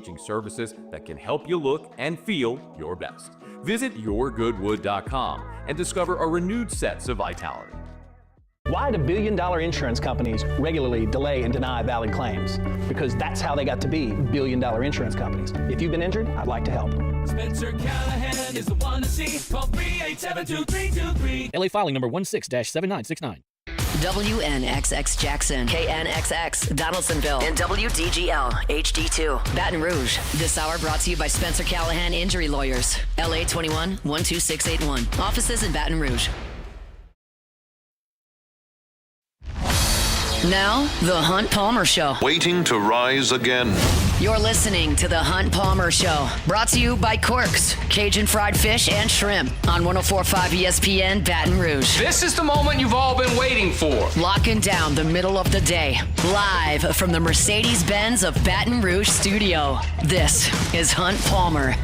coaching services that can help you look and feel your best. Visit yourgoodwood.com and discover a renewed sense of vitality. Why do billion-dollar insurance companies regularly delay and deny valid claims? Because that's how they got to be billion-dollar insurance companies. If you've been injured, I'd like to help. Spencer Callahan is the one to see. Call 387-2323. LA filing number 16-7969. WNXX Jackson, KNXX Donaldsonville, and WDGL HD2 Baton Rouge. This hour brought to you by Spencer Callahan Injury Lawyers. LA 21 12681. Offices in Baton Rouge. Now, The Hunt Palmer Show. Waiting to rise again. You're listening to The Hunt Palmer Show. Brought to you by Corks, Cajun fried fish and shrimp on 104.5 ESPN Baton Rouge. This is the moment you've all been waiting for. Locking down the middle of the day. Live from the Mercedes-Benz of Baton Rouge studio. This is Hunt Palmer.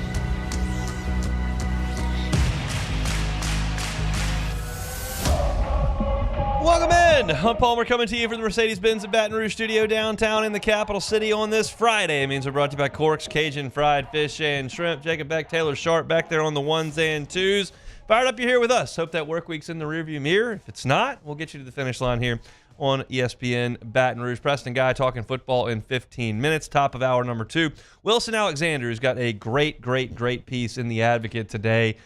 Welcome in. Hunt Palmer coming to you from the Mercedes-Benz at Baton Rouge studio downtown in the capital city on this Friday. It means we're brought to you by Corks, Cajun fried fish and shrimp. Jacob Beck, Taylor Sharp back there on the ones and twos. Fired up you're here with us. Hope that work week's in the rearview mirror. If it's not, we'll get you to the finish line here on ESPN Baton Rouge. Preston Guy talking football in 15 minutes. Top of hour number 2. Wilson Alexander has got a great piece in The Advocate today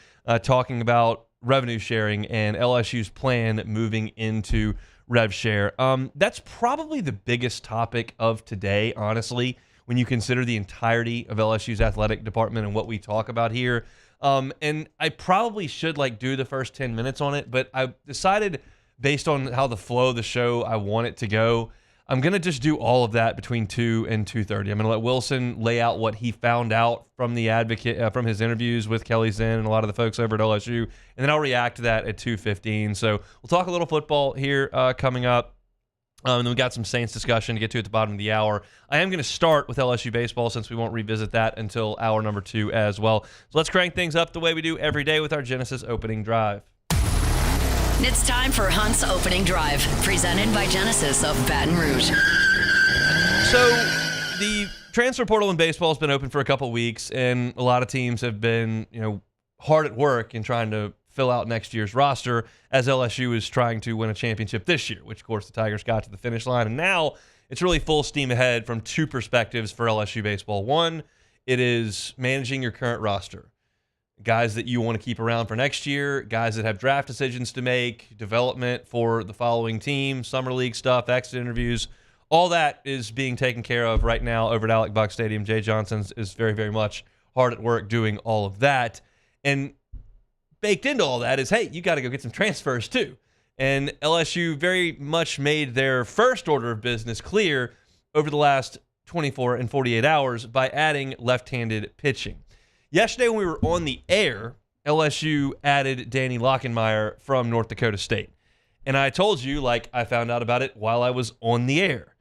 talking about revenue sharing and LSU's plan moving into rev share. That's probably the biggest topic of today, honestly, when you consider the entirety of LSU's athletic department and what we talk about here. And I probably should do the first 10 minutes on it, but I decided based on how the flow of the show I want it to go, I'm going to just do all of that between 2 and 2:30. I'm going to let Wilson lay out what he found out from The Advocate, from his interviews with Kelly Zinn and a lot of the folks over at LSU, and then I'll react to that at 2:15. So we'll talk a little football here coming up. And then we got some Saints discussion to get to at the bottom of the hour. I am going to start with LSU baseball since we won't revisit that until hour number 2 as well. So let's crank things up the way we do every day with our Genesis opening drive. It's time for Hunt's Opening Drive, presented by Genesis of Baton Rouge. So the transfer portal in baseball has been open for a couple weeks, and a lot of teams have been, hard at work in trying to fill out next year's roster as LSU is trying to win a championship this year, which, of course, the Tigers got to the finish line. And now it's really full steam ahead from 2 perspectives for LSU baseball. One, it is managing your current roster. Guys that you want to keep around for next year, guys that have draft decisions to make, development for the following team, summer league stuff, exit interviews, all that is being taken care of right now over at Alec Buck Stadium. Jay Johnson is very, very much hard at work doing all of that. And baked into all that is, hey, you got to go get some transfers too. And LSU very much made their first order of business clear over the last 24 and 48 hours by adding left-handed pitching. Yesterday when we were on the air, LSU added Danny Lockenmeyer from North Dakota State. And I told you, I found out about it while I was on the air.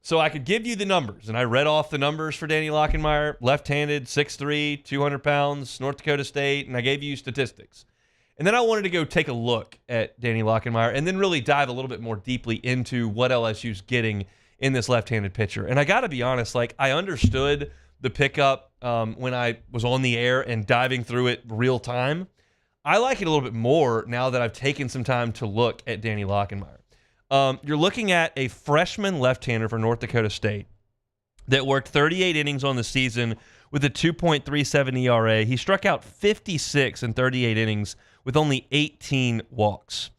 So I could give you the numbers, and I read off the numbers for Danny Lockenmeyer, left-handed, 6'3", 200 pounds, North Dakota State, and I gave you statistics. And then I wanted to go take a look at Danny Lockenmeyer and then really dive a little bit more deeply into what LSU's getting in this left-handed pitcher. And I got to be honest, I understood the pickup when I was on the air and diving through it real time. I like it a little bit more now that I've taken some time to look at Danny Lockenmeyer. You're looking at a freshman left-hander for North Dakota State that worked 38 innings on the season with a 2.37 ERA. He struck out 56 in 38 innings with only 18 walks.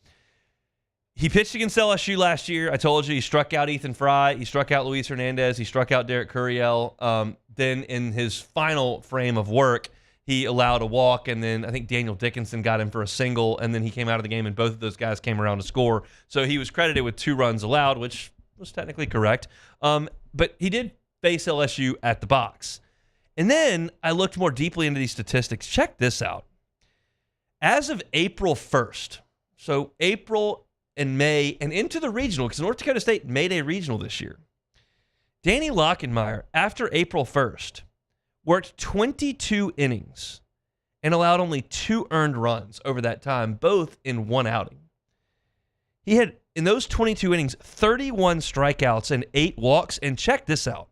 He pitched against LSU last year. I told you he struck out Ethan Fry. He struck out Luis Hernandez. He struck out Derek Curiel. Then in his final frame of work, he allowed a walk, and then I think Daniel Dickinson got him for a single, and then he came out of the game, and both of those guys came around to score. So he was credited with 2 runs allowed, which was technically correct. But he did face LSU at the box. And then I looked more deeply into these statistics. Check this out. As of April 1st, so April and May and into the regional, because North Dakota State made a regional this year, Danny Lockenmeyer, after April 1st, worked 22 innings and allowed only 2 earned runs over that time, both in 1 outing. He had, in those 22 innings, 31 strikeouts and 8 walks, and check this out,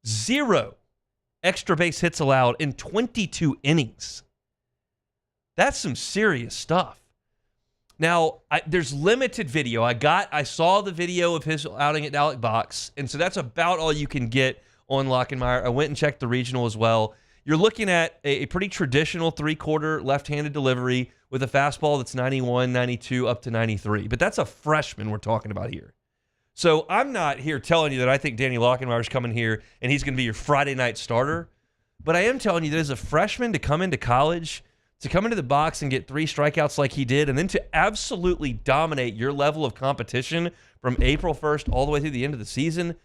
0 extra base hits allowed in 22 innings. That's some serious stuff. Now, there's limited video. I saw the video of his outing at Alec Box, and so that's about all you can get on Lockenmeyer. I went and checked the regional as well. You're looking at a pretty traditional three-quarter left-handed delivery with a fastball that's 91, 92, up to 93. But that's a freshman we're talking about here. So I'm not here telling you that I think Danny Lockenmeyer's coming here and he's going to be your Friday night starter. But I am telling you that as a freshman to come into college, to come into the box and get 3 strikeouts like he did, and then to absolutely dominate your level of competition from April 1st all the way through the end of the season,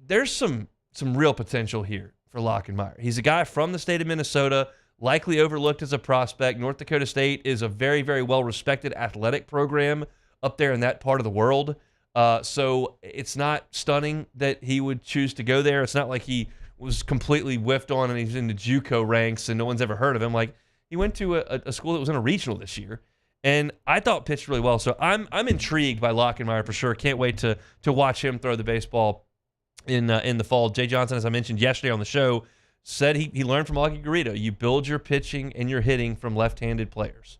there's some real potential here for Lockenmeyer. He's a guy from the state of Minnesota, likely overlooked as a prospect. North Dakota State is a very, very well-respected athletic program up there in that part of the world. So it's not stunning that he would choose to go there. It's not like he was completely whiffed on and he's in the JUCO ranks and no one's ever heard of him. Like, he went to a school that was in a regional this year, and I thought pitched really well. So I'm intrigued by Lockenmeyer for sure. Can't wait to watch him throw the baseball in the fall. Jay Johnson, as I mentioned yesterday on the show, said he learned from Augie Garrido. You build your pitching and your hitting from left-handed players.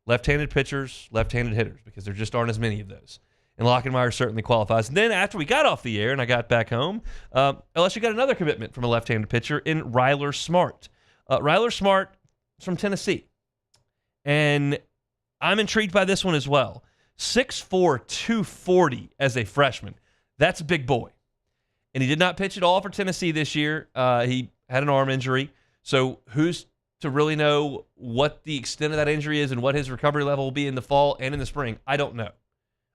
Left-handed pitchers, left-handed hitters, because there just aren't as many of those. And Lockenmeyer certainly qualifies. And then after we got off the air and I got back home, LSU got another commitment from a left-handed pitcher in Ryler Smart. Ryler Smart is from Tennessee. And I'm intrigued by this one as well. 6'4", 240 as a freshman. That's a big boy. And he did not pitch at all for Tennessee this year. He had an arm injury. So who's to really know what the extent of that injury is and what his recovery level will be in the fall and in the spring? I don't know.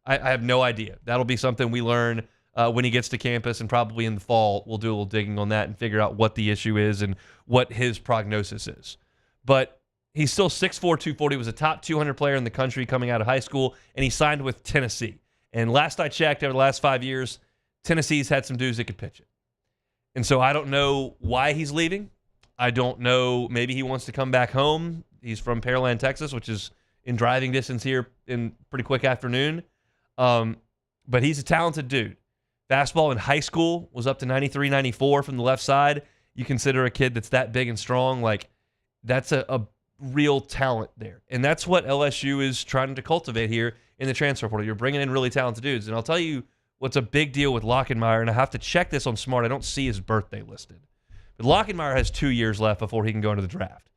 I have no idea. That'll be something we learn when he gets to campus, and probably in the fall we'll do a little digging on that and figure out what the issue is and what his prognosis is. But he's still 6'4", 240, was a top 200 player in the country coming out of high school, and he signed with Tennessee. And last I checked, over the last 5 years, Tennessee's had some dudes that could pitch it. And so I don't know why he's leaving. I don't know. Maybe he wants to come back home. He's from Pearland, Texas, which is in driving distance here in pretty quick afternoon. But he's a talented dude. Fastball in high school was up to 93, 94 from the left side. You consider a kid that's that big and strong, like that's a real talent there. And that's what LSU is trying to cultivate here in the transfer portal. You're bringing in really talented dudes. And I'll tell you what's a big deal with Lockenmeyer, and I have to check this on Smart. I don't see his birthday listed. But Lockenmeyer has 2 years left before he can go into the draft.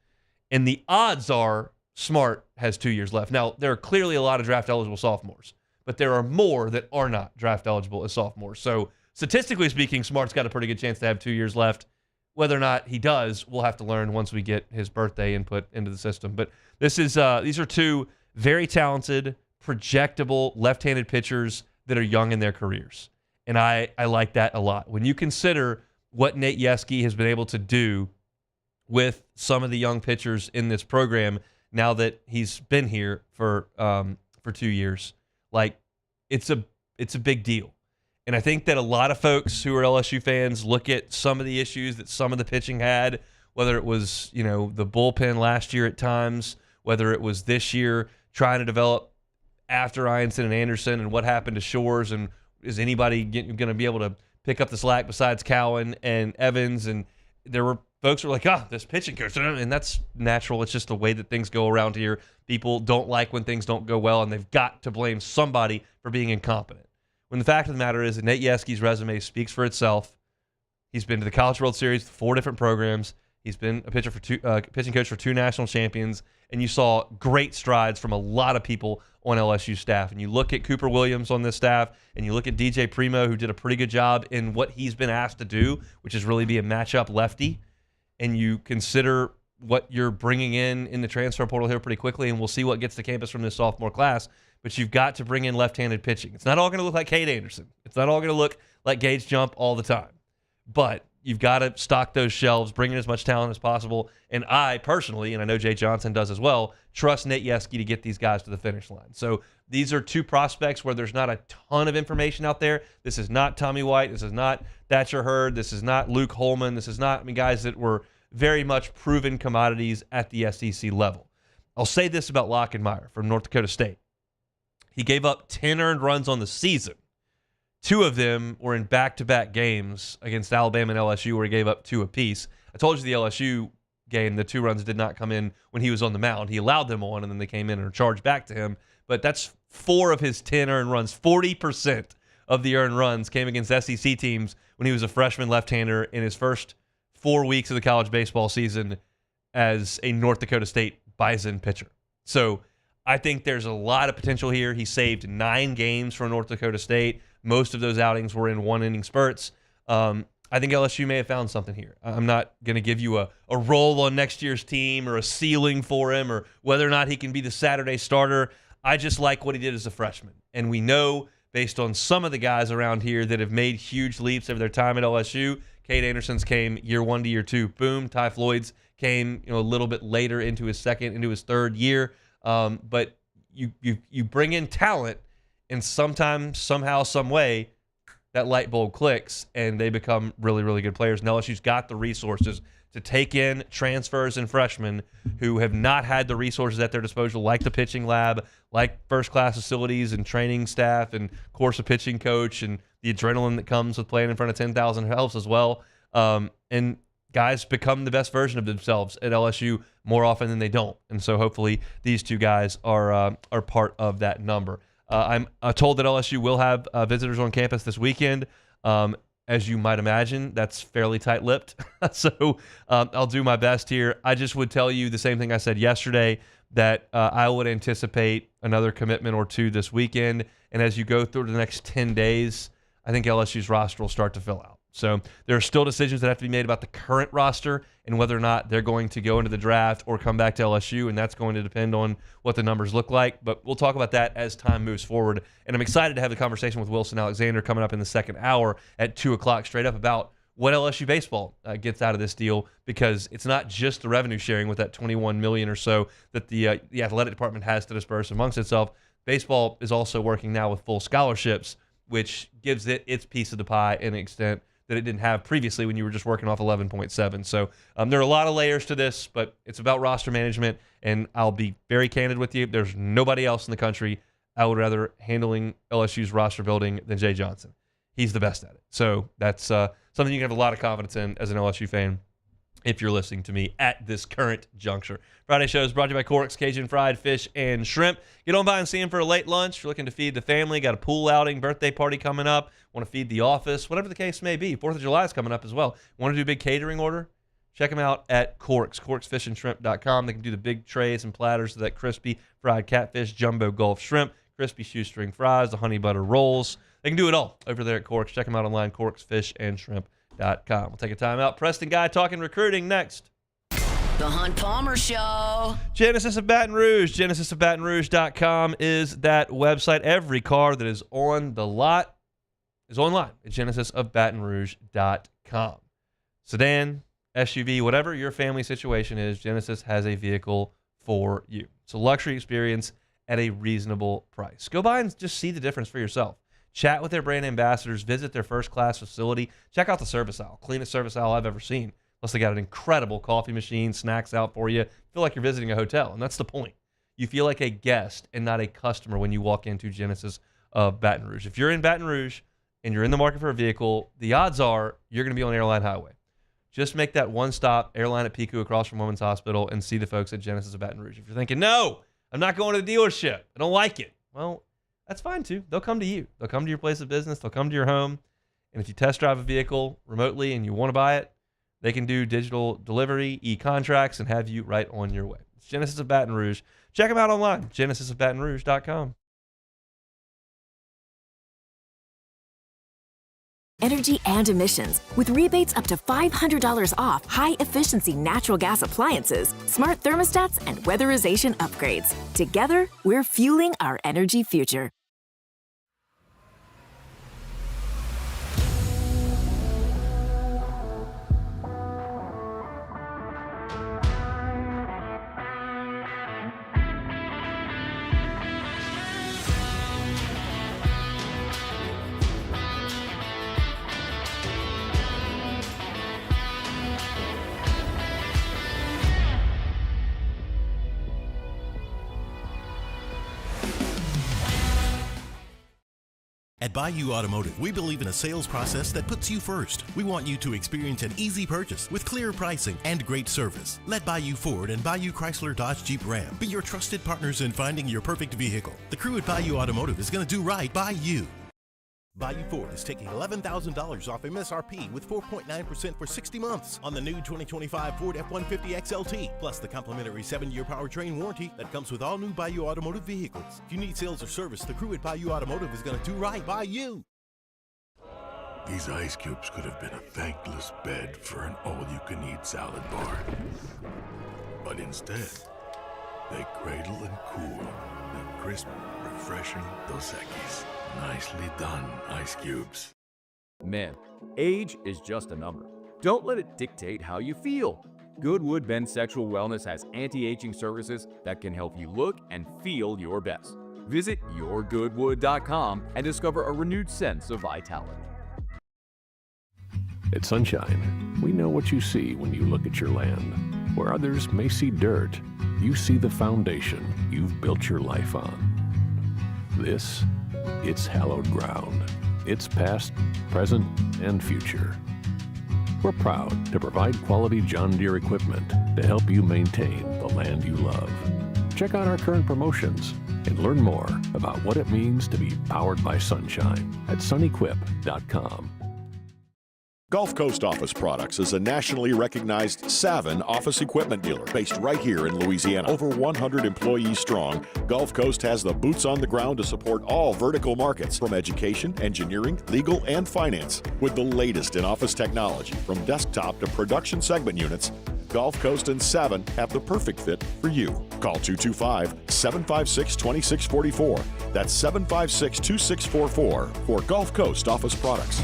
And the odds are Smart has 2 years left. Now, there are clearly a lot of draft-eligible sophomores, but there are more that are not draft-eligible as sophomores. So, statistically speaking, Smart's got a pretty good chance to have 2 years left. Whether or not he does, we'll have to learn once we get his birthday input into the system. But this is these are two very talented, projectable, left-handed pitchers that are young in their careers. And I like that a lot. When you consider what Nate Yeskie has been able to do with some of the young pitchers in this program now that he's been here for 2 years, like it's a big deal. And I think that a lot of folks who are LSU fans look at some of the issues that some of the pitching had, whether it was, the bullpen last year at times, whether it was this year trying to develop after Ianson and Anderson, and what happened to Shores, and is anybody going to be able to pick up the slack besides Cowan and Evans? And there were folks who were like, this pitching coach, and that's natural. It's just the way that things go around here. People don't like when things don't go well, and they've got to blame somebody for being incompetent. When the fact of the matter is that Nate Yeskie's resume speaks for itself. He's been to the College World Series, 4 different programs. He's been a pitching coach for 2 national champions, and you saw great strides from a lot of people on LSU staff. And you look at Cooper Williams on this staff, and you look at DJ Primo, who did a pretty good job in what he's been asked to do, which is really be a matchup lefty. And you consider what you're bringing in the transfer portal here pretty quickly, and we'll see what gets to campus from this sophomore class. But you've got to bring in left-handed pitching. It's not all going to look like Cade Anderson. It's not all going to look like Gage Jump all the time. But you've got to stock those shelves, bring in as much talent as possible. And I personally, and I know Jay Johnson does as well, trust Nate Yeskie to get these guys to the finish line. So these are 2 prospects where there's not a ton of information out there. This is not Tommy White. This is not Thatcher Hurd. This is not Luke Holman. This is not guys that were very much proven commodities at the SEC level. I'll say this about Lockenmeyer from North Dakota State. He gave up 10 earned runs on the season. 2 of them were in back-to-back games against Alabama and LSU where he gave up 2 apiece. I told you the LSU game, the 2 runs did not come in when he was on the mound. He allowed them on, and then they came in and charged back to him. But that's 4 of his 10 earned runs. 40% of the earned runs came against SEC teams when he was a freshman left-hander in his first 4 weeks of the college baseball season as a North Dakota State Bison pitcher. So I think there's a lot of potential here. He saved 9 games for North Dakota State. Most of those outings were in 1-inning spurts. I think LSU may have found something here. I'm not going to give you a role on next year's team or a ceiling for him or whether or not he can be the Saturday starter. I just like what he did as a freshman. And we know, based on some of the guys around here that have made huge leaps over their time at LSU, Cade Anderson's came year 1 to year 2. Boom. Ty Floyd's came a little bit later into his third year. But you bring in talent, and sometimes, somehow, some way, that light bulb clicks, and they become really, really good players. And LSU's got the resources to take in transfers and freshmen who have not had the resources at their disposal, like the pitching lab, like first-class facilities and training staff and, of course, a pitching coach and the adrenaline that comes with playing in front of 10,000 else as well. And guys become the best version of themselves at LSU more often than they don't. And so hopefully these 2 guys are part of that number. I'm told that LSU will have visitors on campus this weekend. As you might imagine, that's fairly tight-lipped. So I'll do my best here. I just would tell you the same thing I said yesterday, that I would anticipate another commitment or 2 this weekend. And as you go through the next 10 days, I think LSU's roster will start to fill out. So there are still decisions that have to be made about the current roster and whether or not they're going to go into the draft or come back to LSU, and that's going to depend on what the numbers look like. But we'll talk about that as time moves forward. And I'm excited to have the conversation with Wilson Alexander coming up in the second hour at 2 o'clock straight up about what LSU baseball gets out of this deal, because it's not just the revenue sharing with that $21 million or so that the athletic department has to disperse amongst itself. Baseball is also working now with full scholarships, which gives it its piece of the pie in an extent that it didn't have previously when you were just working off 11.7. So there are a lot of layers to this, but it's about roster management, and I'll be very candid with you. There's nobody else in the country I would rather handling LSU's roster building than Jay Johnson. He's the best at it. So that's something you can have a lot of confidence in as an LSU fan if you're listening to me at this current juncture. Friday show is brought to you by Cork's Cajun Fried Fish and Shrimp. Get on by and see him for a late lunch. If you're looking to feed the family, got a pool outing, birthday party coming up, want to feed the office, whatever the case may be. 4th of July is coming up as well. Want to do a big catering order? Check them out at Cork's, corksfishandshrimp.com. They can do the big trays and platters of that crispy fried catfish, jumbo Gulf shrimp, crispy shoestring fries, the honey butter rolls. They can do it all over there at Cork's. Check them out online, corksfishandshrimp.com. We'll take a time out. Preston Guy talking recruiting next. The Hunt Palmer Show. Genesis of Baton Rouge. GenesisofBatonRouge.com is that website. Every car that is on the lot is online at GenesisofBatonRouge.com. Sedan, SUV, whatever your family situation is, Genesis has a vehicle for you. It's a luxury experience at a reasonable price. Go by and just see the difference for yourself. Chat with their brand ambassadors, visit their first-class facility, check out the service aisle, cleanest service aisle I've ever seen. Plus, they got an incredible coffee machine, snacks out for you. Feel like you're visiting a hotel, and that's the point. You feel like a guest and not a customer when you walk into Genesis of Baton Rouge. If you're in Baton Rouge and you're in the market for a vehicle, the odds are you're going to be on Airline Highway. Just make that one stop, Airline at Pico across from Women's Hospital, and see the folks at Genesis of Baton Rouge. If you're thinking, no, I'm not going to the dealership, I don't like it. Well, that's fine too. They'll come to you. They'll come to your place of business. They'll come to your home. And if you test drive a vehicle remotely and you want to buy it, they can do digital delivery, e-contracts, and have you right on your way. It's Genesis of Baton Rouge. Check them out online, GenesisofBatonRouge.com. Energy and emissions with rebates up to $500 off high-efficiency natural gas appliances, smart thermostats, and weatherization upgrades. Together, we're fueling our energy future. At Bayou Automotive, we believe in a sales process that puts you first. We want you to experience an easy purchase with clear pricing and great service. Let Bayou Ford and Bayou Chrysler Dodge Jeep Ram be your trusted partners in finding your perfect vehicle. The crew at Bayou Automotive is going to do right by you. Bayou Ford is taking $11,000 off MSRP with 4.9% for 60 months on the new 2025 Ford F-150 XLT, plus the complimentary 7-year powertrain warranty that comes with all new Bayou Automotive vehicles. If you need sales or service, the crew at Bayou Automotive is going to do right by you. These ice cubes could have been a thankless bed for an all-you-can-eat salad bar. But instead, they cradle and cool the crisp, refreshing Dos Equis. Nicely done, Ice Cubes. Man, age is just a number. Don't let it dictate how you feel. Goodwood Men's Sexual Wellness has anti-aging services that can help you look and feel your best. Visit yourgoodwood.com and discover a renewed sense of vitality. At Sunshine, we know what you see when you look at your land. Where others may see dirt, you see the foundation you've built your life on. This, it's hallowed ground. It's past, present, and future. We're proud to provide quality John Deere equipment to help you maintain the land you love. Check out our current promotions and learn more about what it means to be powered by sunshine at sunequip.com. Gulf Coast Office Products is a nationally recognized Savin office equipment dealer based right here in Louisiana. Over 100 employees strong, Gulf Coast has the boots on the ground to support all vertical markets from education, engineering, legal, and finance. With the latest in office technology from desktop to production segment units, Gulf Coast and Savin have the perfect fit for you. Call 225-756-2644. That's 756-2644 for Gulf Coast Office Products.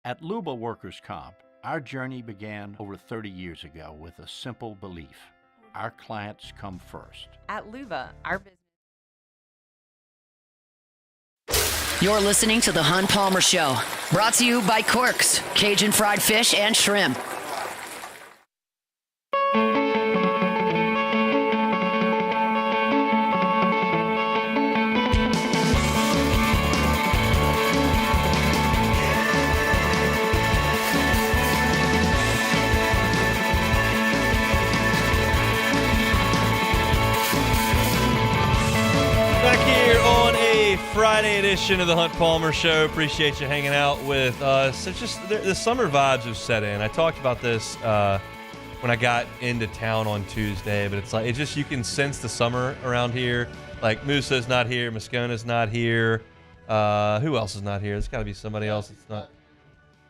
At Luba Workers' Comp, our journey began over 30 years ago with a simple belief: our clients come first. At Luba, our business. You're listening to The Hunt Palmer Show, brought to you by Quirks, Cajun fried fish and shrimp. Friday edition of the Hunt Palmer Show. Appreciate you hanging out with us. It's just the summer vibes have set in. I talked about this when I got into town on Tuesday, but it's like you can sense the summer around here. Like Musa's not here, Moscona's not here. Who else is not here? There's got to be somebody else that's not.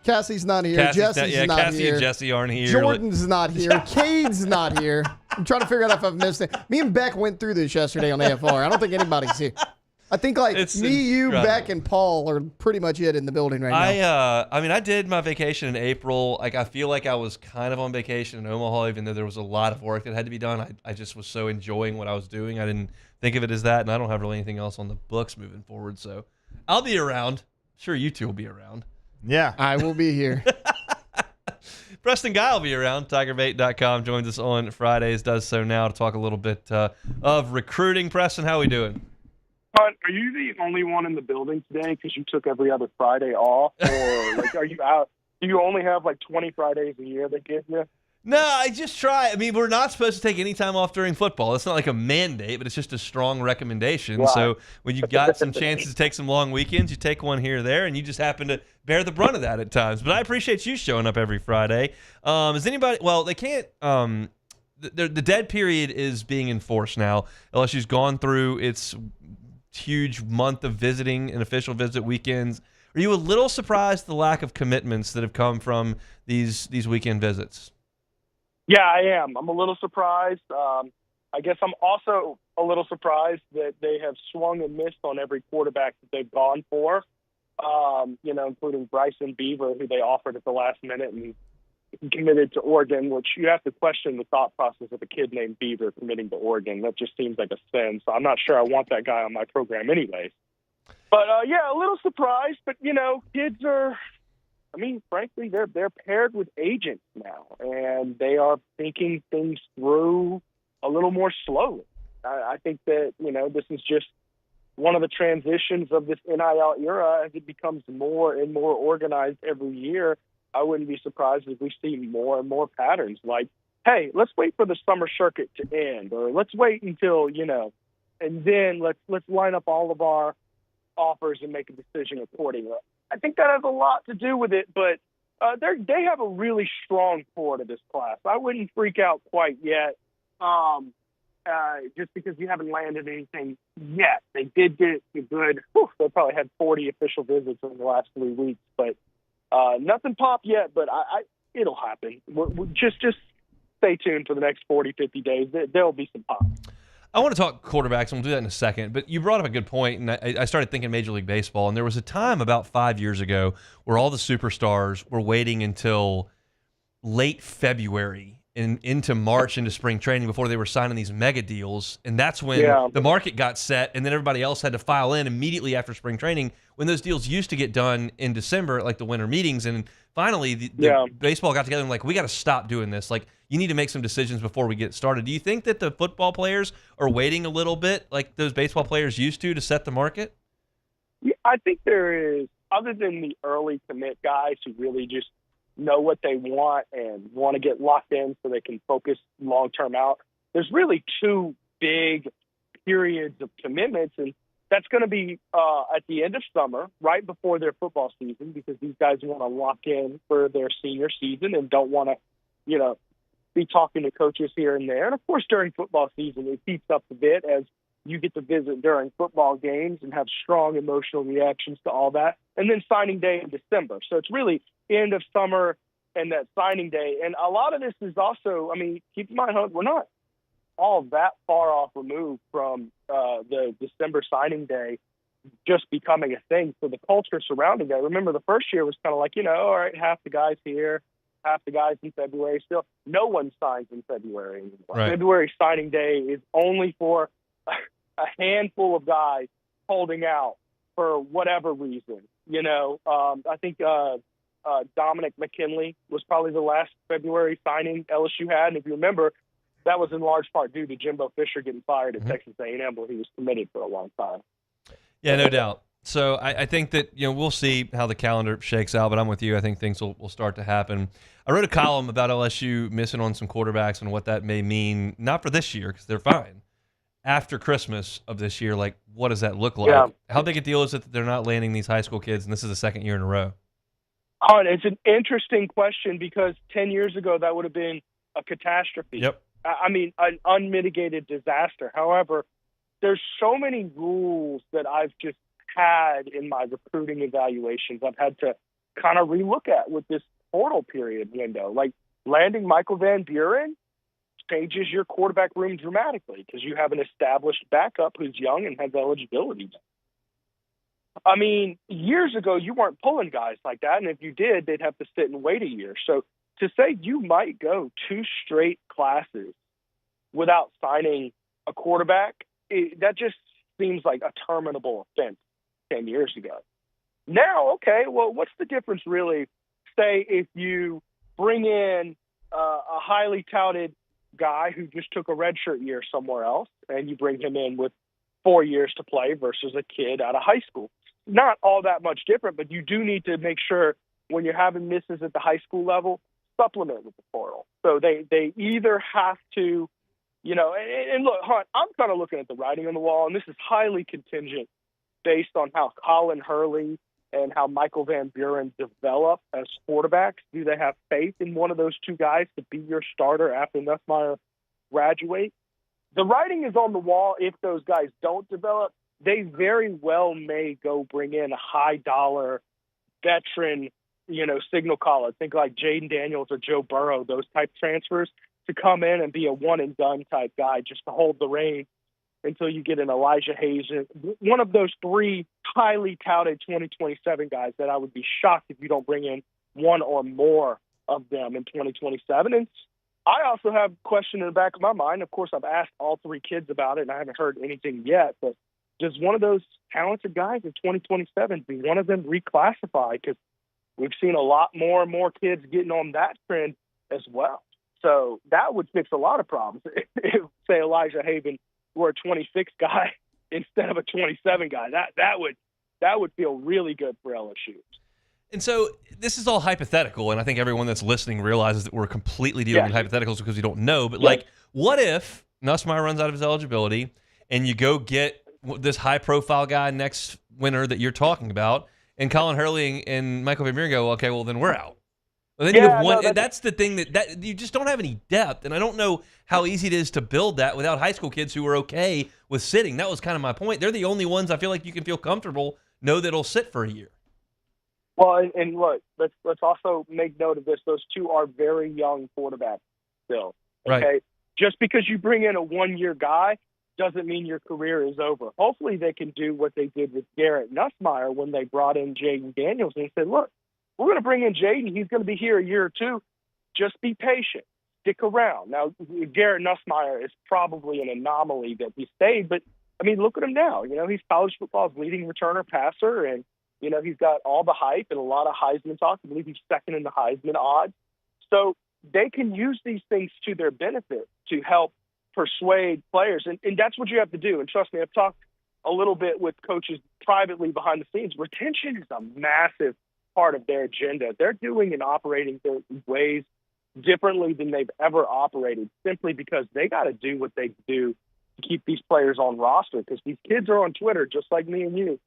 Cassie's not here. Jesse's not Cassie here. and Jesse aren't here. Jordan's not here. Cade's not here. I'm trying to figure out if I've missed it. Me and Beck went through this yesterday on AFR. I don't think anybody's here. I think you, Beck, and Paul are pretty much it in the building right now. I did my vacation in April. Like, I feel like I was kind of on vacation in Omaha, even though there was a lot of work that had to be done. I just was so enjoying what I was doing. I didn't think of it as that, and I don't have really anything else on the books moving forward. So I'll be around. Sure, you two will be around. Yeah. I will be here. Preston Guy will be around. TigerBait.com joins us on Fridays, does so now to talk a little bit of recruiting. Preston, how are we doing? Are you the only one in the building today because you took every other Friday off? Or are you out? Do you only have 20 Fridays a year they give you? No, I just try. I mean, we're not supposed to take any time off during football. It's not like a mandate, but it's just a strong recommendation. Right. So when you've got some chances to take some long weekends, you take one here or there, and you just happen to bear the brunt of that at times. But I appreciate you showing up every Friday. Is anybody – well, they can't the dead period is being enforced now. LSU's gone through its – huge month of visiting and official visit weekends. Are you a little surprised the lack of commitments that have come from these weekend visits? Yeah, I am. I'm a little surprised. I guess I'm also a little surprised that they have swung and missed on every quarterback that they've gone for, including Bryson Beaver, who they offered at the last minute and committed to Oregon, which you have to question the thought process of a kid named Beaver committing to Oregon. That just seems like a sin. So I'm not sure I want that guy on my program anyways. But, a little surprised. But, kids are, frankly, they're paired with agents now, and they are thinking things through a little more slowly. I think that, this is just one of the transitions of this NIL era as it becomes more and more organized every year. I wouldn't be surprised if we see more and more patterns like, hey, let's wait for the summer circuit to end, or let's wait until, and then let's line up all of our offers and make a decision accordingly. I think that has a lot to do with it, but they have a really strong core to this class. I wouldn't freak out quite yet. Just because you haven't landed anything yet. They did get a good, they probably had 40 official visits in the last 3 weeks, but nothing popped yet, but it'll happen. We're just stay tuned for the next 40, 50 days. There'll be some pop. I want to talk quarterbacks, and we'll do that in a second, but you brought up a good point, and I started thinking Major League Baseball, and there was a time about 5 years ago where all the superstars were waiting until late February and into March, into spring training before they were signing these mega deals. And that's when the market got set, and then everybody else had to file in immediately after spring training when those deals used to get done in December, like the winter meetings. And finally, the baseball got together and like, we got to stop doing this. Like, you need to make some decisions before we get started. Do you think that the football players are waiting a little bit like those baseball players used to set the market? Yeah, I think there is, other than the early commit guys who really just know what they want and want to get locked in so they can focus long-term out. There's really two big periods of commitments, and that's going to be at the end of summer, right before their football season, because these guys want to lock in for their senior season and don't want to, be talking to coaches here and there. And, of course, during football season, it heats up a bit as you get to visit during football games and have strong emotional reactions to all that. And then signing day in December. So it's really end of summer and that signing day. And a lot of this is also, keep in mind, we're not all that far off removed from the December signing day just becoming a thing. So the culture surrounding that, remember the first year was kind of like, all right, half the guys here, half the guys in February. Still, no one signs in February anymore. Right. February signing day is only for a handful of guys holding out for whatever reason. I think Dominic McKinley was probably the last February signing LSU had. And if you remember, that was in large part due to Jimbo Fisher getting fired at Texas A&M, where he was committed for a long time. Yeah, no doubt. So I think that, we'll see how the calendar shakes out, but I'm with you. I think things will start to happen. I wrote a column about LSU missing on some quarterbacks and what that may mean, not for this year because they're fine. After Christmas of this year, like, what does that look like? Yeah. How big a deal is it that they're not landing these high school kids, and this is the second year in a row? It's an interesting question because 10 years ago, that would have been a catastrophe. Yep. An unmitigated disaster. However, there's so many rules that I've just had in my recruiting evaluations I've had to kind of relook at with this portal period window. Like landing Michael Van Buren changes your quarterback room dramatically because you have an established backup who's young and has eligibility. Years ago, you weren't pulling guys like that, and if you did, they'd have to sit and wait a year. So to say you might go 2 straight classes without signing a quarterback, that just seems like a terminable offense 10 years ago. Now, okay, well, what's the difference really? Say if you bring in a highly touted guy who just took a redshirt year somewhere else, and you bring him in with 4 years to play versus a kid out of high school. Not all that much different, but you do need to make sure when you're having misses at the high school level, supplement with the portal. So they either have to, and look, Hunt, I'm kind of looking at the writing on the wall, and this is highly contingent based on how Colin Hurley and how Michael Van Buren develop as quarterbacks. Do they have faith in one of those two guys to be your starter after Nussmeier graduates? The writing is on the wall. If those guys don't develop, they very well may go bring in a high-dollar veteran, signal caller. Think like Jaden Daniels or Joe Burrow, those type transfers, to come in and be a one-and-done type guy just to hold the reins until you get an Elijah Hayes. One of those 3 highly touted 2027 guys that I would be shocked if you don't bring in one or more of them in 2027. And I also have a question in the back of my mind. Of course, I've asked all 3 kids about it, and I haven't heard anything yet. But does one of those talented guys in 2027 be one of them reclassified? Because we've seen a lot more and more kids getting on that trend as well. So that would fix a lot of problems. If, say, Elijah Haven were a 26 guy instead of a 27 guy. That would feel really good for LSU. And so this is all hypothetical, and I think everyone that's listening realizes that we're completely dealing in hypotheticals because we don't know. But, like, what if Nussmeier runs out of his eligibility and you go get this high-profile guy next winter that you're talking about, and Colin Hurley and Michael Van Buren go, okay, well, then we're out. Well, then you have one. No, that's the thing that you just don't have any depth, and I don't know how easy it is to build that without high school kids who are okay with sitting. That was kind of my point. They're the only ones I feel like you can feel comfortable, know that it'll sit for a year. Well, and look, let's also make note of this. Those two are very young quarterbacks still. Okay? Right. Just because you bring in a one-year guy doesn't mean your career is over. Hopefully they can do what they did with Garrett Nussmeier when they brought in Jaden Daniels and said, look, we're going to bring in Jaden. He's going to be here a year or two. Just be patient. Stick around. Now, Garrett Nussmeier is probably an anomaly that he stayed, but, I mean, look at him now. You know, he's college football's leading returner passer, and, you know, he's got all the hype and a lot of Heisman talk. I believe he's second in the Heisman odds. So they can use these things to their benefit to help persuade players. And that's what you have to do. And trust me, I've talked a little bit with coaches privately behind the scenes. Retention is a massive part of their agenda. They're doing and operating their ways differently than they've ever operated simply because they got to do what they do to keep these players on roster, because these kids are on Twitter just like me and you.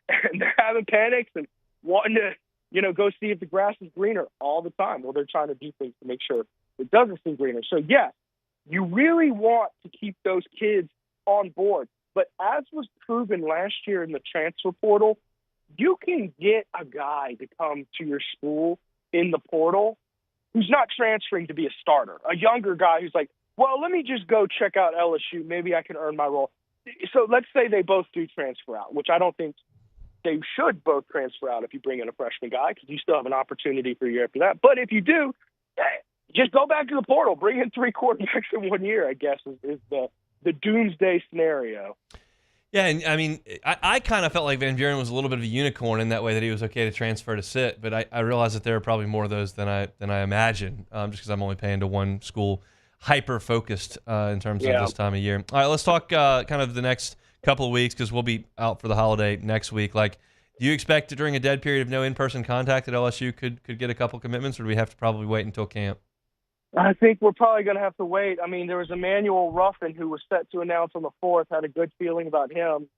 And they're having panics and wanting to, you know, go see if the grass is greener all the time. Well, they're trying to do things to make sure it doesn't seem greener. So, yes, you really want to keep those kids on board. But as was proven last year in the transfer portal, you can get a guy to come to your school in the portal who's not transferring to be a starter, a younger guy who's like, well, let me just go check out LSU. Maybe I can earn my role. So let's say they both do transfer out, which I don't think they should both transfer out if you bring in a freshman guy, because you still have an opportunity for a year after that. But if you do, just go back to the portal. Bring in 3 quarterbacks in 1 year, I guess, is the doomsday scenario. Yeah, and I mean, I kind of felt like Van Buren was a little bit of a unicorn in that way, that he was okay to transfer to sit. But I realize that there are probably more of those than I imagine, just because I'm only paying to one school, hyper-focused in terms of this time of year. All right, let's talk kind of the next couple of weeks, because we'll be out for the holiday next week. Like, do you expect during a dead period of no in-person contact that LSU could get a couple commitments, or do we have to probably wait until camp? I think we're probably going to have to wait. I mean, there was Emmanuel Ruffin who was set to announce on the 4th, had a good feeling about him.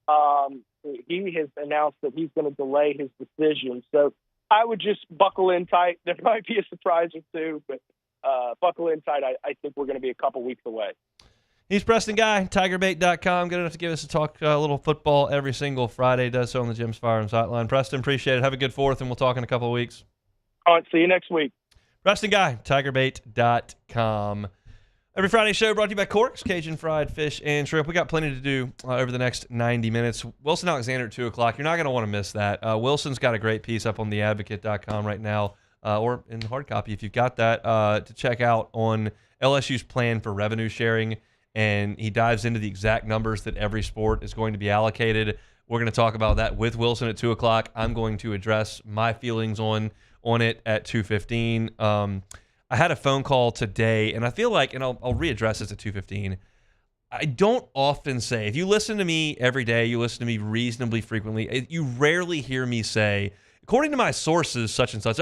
He has announced that he's going to delay his decision. So I would just buckle in tight. There might be a surprise or two, but buckle in tight. I think we're going to be a couple weeks away. He's Preston Guy, TigerBait.com. Good enough to give us a little football every single Friday. Does so on the Jim's Firearms Hotline. Preston, appreciate it. Have a good 4th, and we'll talk in a couple of weeks. All right, see you next week. Preston Guy, TigerBait.com. Every Friday show brought to you by Corks, Cajun Fried Fish and Shrimp. We got plenty to do over the next 90 minutes. Wilson Alexander at 2 o'clock. You're not going to want to miss that. Wilson's got a great piece up on theadvocate.com right now, or in hard copy if you've got that, to check out on LSU's plan for revenue sharing. And he dives into the exact numbers that every sport is going to be allocated. We're going to talk about that with Wilson at 2 o'clock. I'm going to address my feelings on it at 2:15. I had a phone call today, and I feel like, and I'll readdress this at 2:15. I don't often say, if you listen to me every day, you listen to me reasonably frequently, you rarely hear me say, according to my sources, such and such.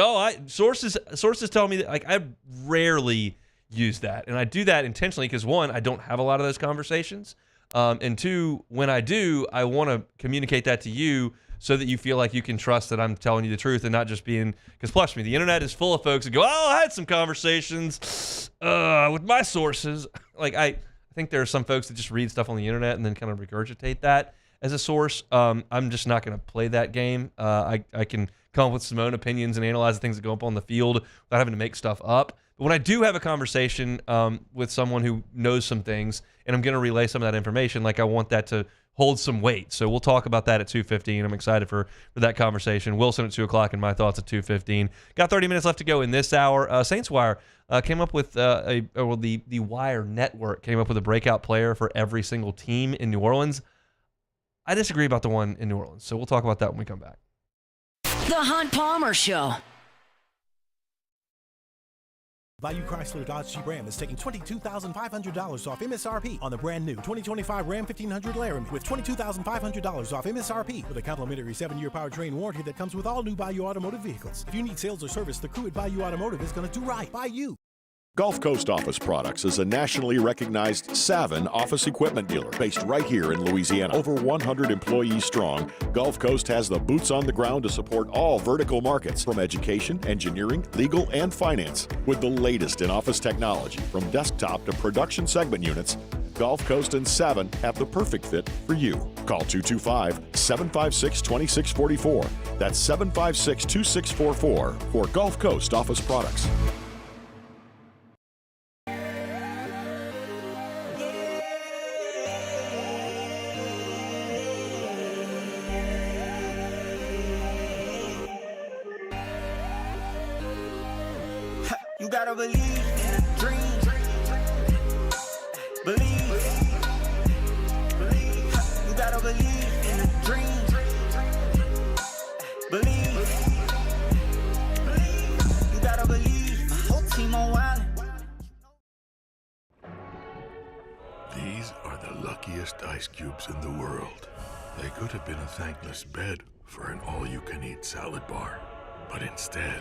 Sources tell me that. Like, I rarely use that, and I do that intentionally because, one, I don't have a lot of those conversations, and two, when I do, I want to communicate that to you so that you feel like you can trust that I'm telling you the truth and not just being, because plus me, the internet is full of folks that go, I had some conversations with my sources. Like, I think there are some folks that just read stuff on the internet and then kind of regurgitate that as a source. I'm just not going to play that game. I can come up with some own opinions and analyze the things that go up on the field without having to make stuff up. But when I do have a conversation with someone who knows some things and I'm going to relay some of that information, like, I want that to hold some weight. So we'll talk about that at 2:15. I'm excited for that conversation. Wilson at 2 o'clock and my thoughts at 2:15. Got 30 minutes left to go in this hour. Saints Wire came up with the Wire Network came up with a breakout player for every single team in New Orleans. I disagree about the one in New Orleans, so we'll talk about that when we come back. The Hunt Palmer Show. Bayou Chrysler Dodge Jeep Ram is taking $22,500 off MSRP on the brand new 2025 Ram 1500 Laramie with $22,500 off MSRP with a complimentary 7-year powertrain warranty that comes with all new Bayou Automotive vehicles. If you need sales or service, the crew at Bayou Automotive is going to do right by you. Gulf Coast Office Products is a nationally recognized Savin office equipment dealer based right here in Louisiana. Over 100 employees strong, Gulf Coast has the boots on the ground to support all vertical markets, from education, engineering, legal, and finance. With the latest in office technology, from desktop to production segment units, Gulf Coast and Savin have the perfect fit for you. Call 225-756-2644. That's 756-2644 for Gulf Coast Office Products. You gotta believe in a dream. Believe. You gotta believe in a dream. Believe. You gotta believe. My whole team on wildin'. These are the luckiest ice cubes in the world. They could have been a thankless bed for an all-you-can-eat salad bar, but instead,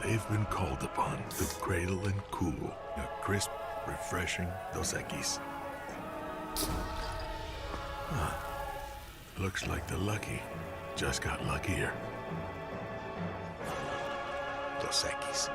they've been called upon to cradle and cool a crisp, refreshing Dos Equis. Huh. Looks like the lucky just got luckier. Dos Equis.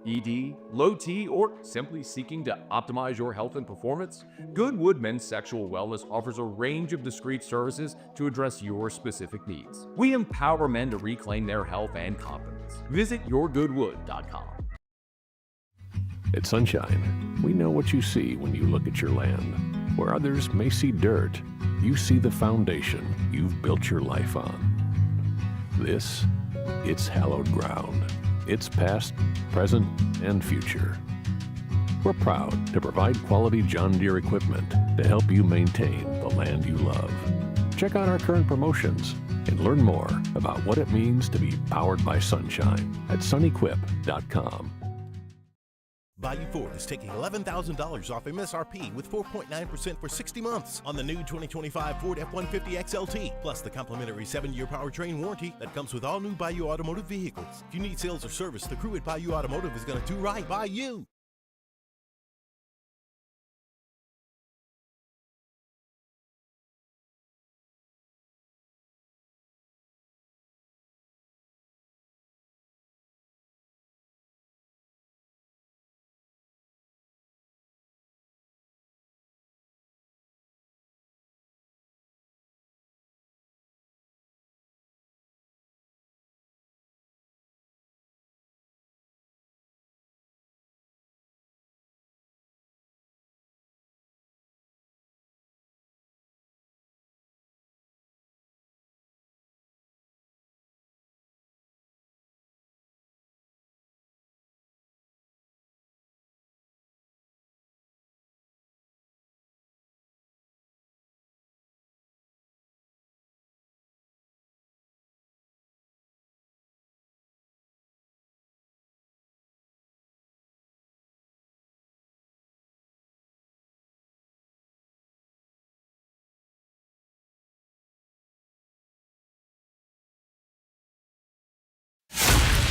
ED, low T, or simply seeking to optimize your health and performance? Goodwood Men's Sexual Wellness offers a range of discreet services to address your specific needs. We empower men to reclaim their health and confidence. Visit yourgoodwood.com. At Sunshine, we know what you see when you look at your land. Where others may see dirt, you see the foundation you've built your life on. This, it's hallowed ground. It's past, present, and future. We're proud to provide quality John Deere equipment to help you maintain the land you love. Check out our current promotions and learn more about what it means to be powered by sunshine at sunequip.com. Bayou Ford is taking $11,000 off MSRP with 4.9% for 60 months on the new 2025 Ford F-150 XLT, plus the complimentary 7-year powertrain warranty that comes with all new Bayou Automotive vehicles. If you need sales or service, the crew at Bayou Automotive is going to do right by you.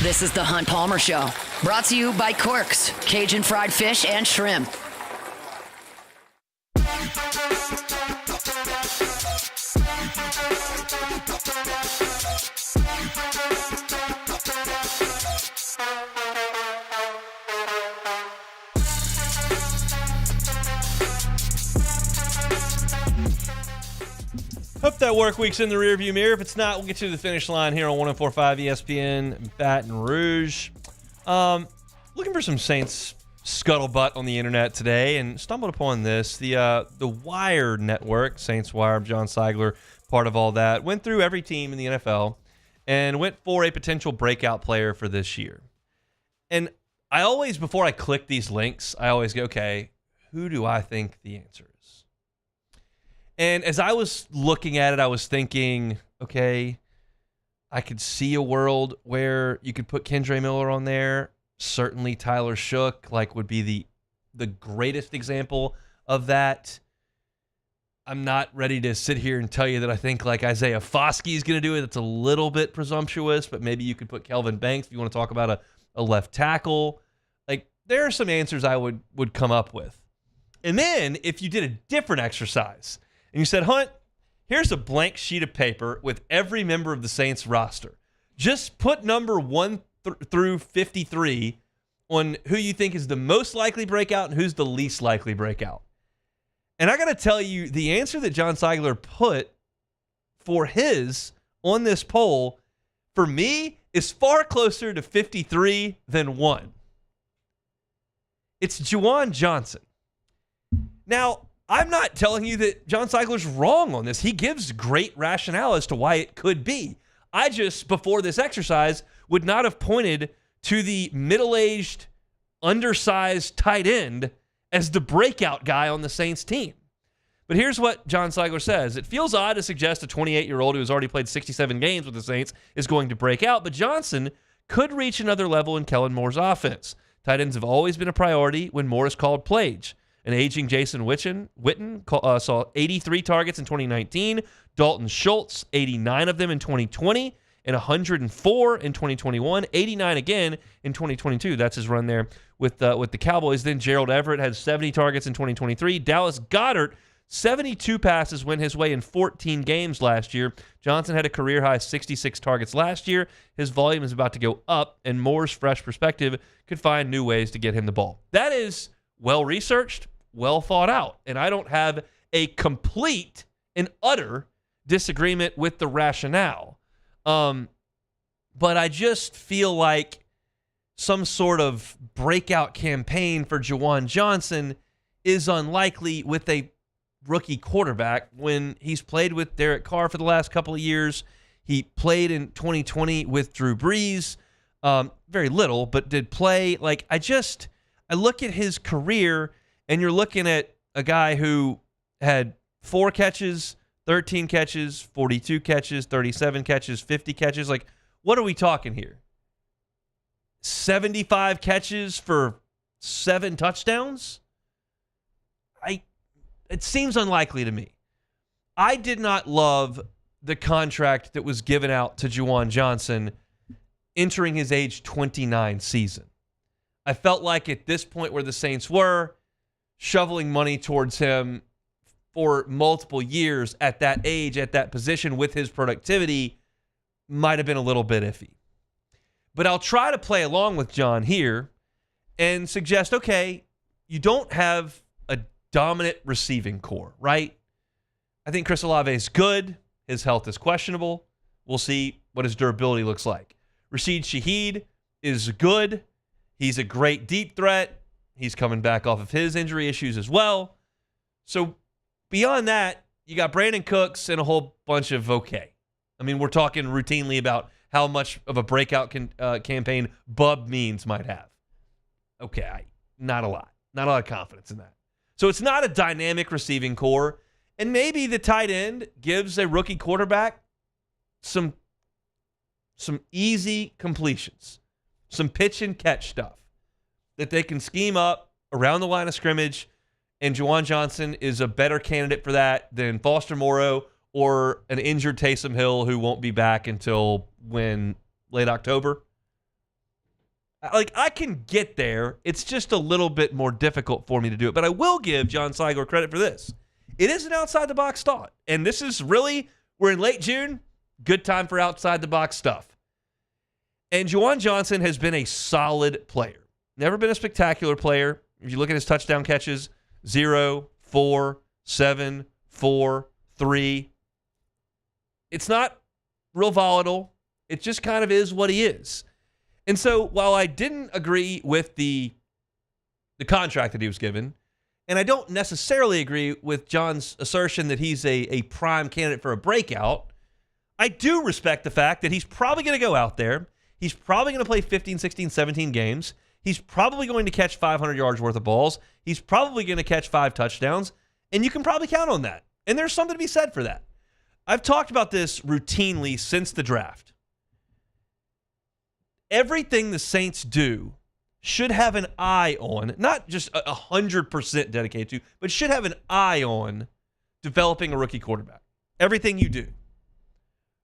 This is the Hunt Palmer Show, brought to you by Corks, Cajun fried fish and shrimp. Hope that work week's in the rearview mirror. If it's not, we'll get you to the finish line here on 104.5 ESPN Baton Rouge. Looking for some Saints scuttlebutt on the internet today and stumbled upon this. The Wired Network, Saints Wire, John Seigler, part of all that, went through every team in the NFL and went for a potential breakout player for this year. And I always, before I click these links, I always go, okay, who do I think the answer is? And as I was looking at it, I was thinking, okay, I could see a world where you could put Kendre Miller on there. Certainly Tyler Shook would be the greatest example of that. I'm not ready to sit here and tell you that I think Isaiah Foskey is going to do it. That's a little bit presumptuous, but maybe you could put Kelvin Banks if you want to talk about a left tackle. There are some answers I would come up with. And then if you did a different exercise and you said, Hunt, here's a blank sheet of paper with every member of the Saints roster. Just put number 1 through 53 on who you think is the most likely breakout and who's the least likely breakout. And I got to tell you, the answer that John Seigler put for his on this poll, for me, is far closer to 53 than 1. It's Juwan Johnson. Now, I'm not telling you that John Seigler's wrong on this. He gives great rationale as to why it could be. I just, before this exercise, would not have pointed to the middle-aged, undersized tight end as the breakout guy on the Saints team. But here's what John Seigler says. It feels odd to suggest a 28-year-old who has already played 67 games with the Saints is going to break out, but Johnson could reach another level in Kellen Moore's offense. Tight ends have always been a priority when Moore is called plays. An aging Jason Witten saw 83 targets in 2019. Dalton Schultz, 89 of them in 2020, and 104 in 2021, 89 again in 2022. That's his run there with the Cowboys. Then Gerald Everett had 70 targets in 2023. Dallas Goedert, 72 passes went his way in 14 games last year. Johnson had a career-high 66 targets last year. His volume is about to go up, and Moore's fresh perspective could find new ways to get him the ball. That is well-researched, well thought out, and I don't have a complete and utter disagreement with the rationale. But I just feel like some sort of breakout campaign for Juwan Johnson is unlikely with a rookie quarterback when he's played with Derek Carr for the last couple of years. He played in 2020 with Drew Brees. Very little, but did play. I look at his career, and you're looking at a guy who had 4 catches, 13 catches, 42 catches, 37 catches, 50 catches. What are we talking here? 75 catches for 7 touchdowns? It seems unlikely to me. I did not love the contract that was given out to Juwan Johnson entering his age 29 season. I felt like at this point where the Saints were, shoveling money towards him for multiple years at that age, at that position with his productivity might have been a little bit iffy. But I'll try to play along with John here and suggest, okay, you don't have a dominant receiving core, right? I think Chris Olave is good. His health is questionable. We'll see what his durability looks like. Rashid Shaheed is good. He's a great deep threat. He's coming back off of his injury issues as well. So beyond that, you got Brandon Cooks and a whole bunch of okay. I mean, we're talking routinely about how much of a breakout campaign Bub Means might have. Okay, not a lot. Not a lot of confidence in that. So it's not a dynamic receiving core. And maybe the tight end gives a rookie quarterback some easy completions, some pitch and catch stuff that they can scheme up around the line of scrimmage. And Juwan Johnson is a better candidate for that than Foster Moreau or an injured Taysom Hill who won't be back until late October. I can get there. It's just a little bit more difficult for me to do it. But I will give John Seigler credit for this. It is an outside-the-box thought. And this is really, we're in late June, good time for outside-the-box stuff. And Juwan Johnson has been a solid player. Never been a spectacular player. If you look at his touchdown catches, 0, 4, 7, 4, 3. It's not real volatile. It just kind of is what he is. And so while I didn't agree with the contract that he was given, and I don't necessarily agree with John's assertion that he's a prime candidate for a breakout, I do respect the fact that he's probably going to go out there. He's probably going to play 15, 16, 17 games. He's probably going to catch 500 yards worth of balls. He's probably going to catch 5 touchdowns, and you can probably count on that. And there's something to be said for that. I've talked about this routinely since the draft. everything the Saints do should have an eye on, not just 100% dedicated to, but should have an eye on developing a rookie quarterback. Everything you do,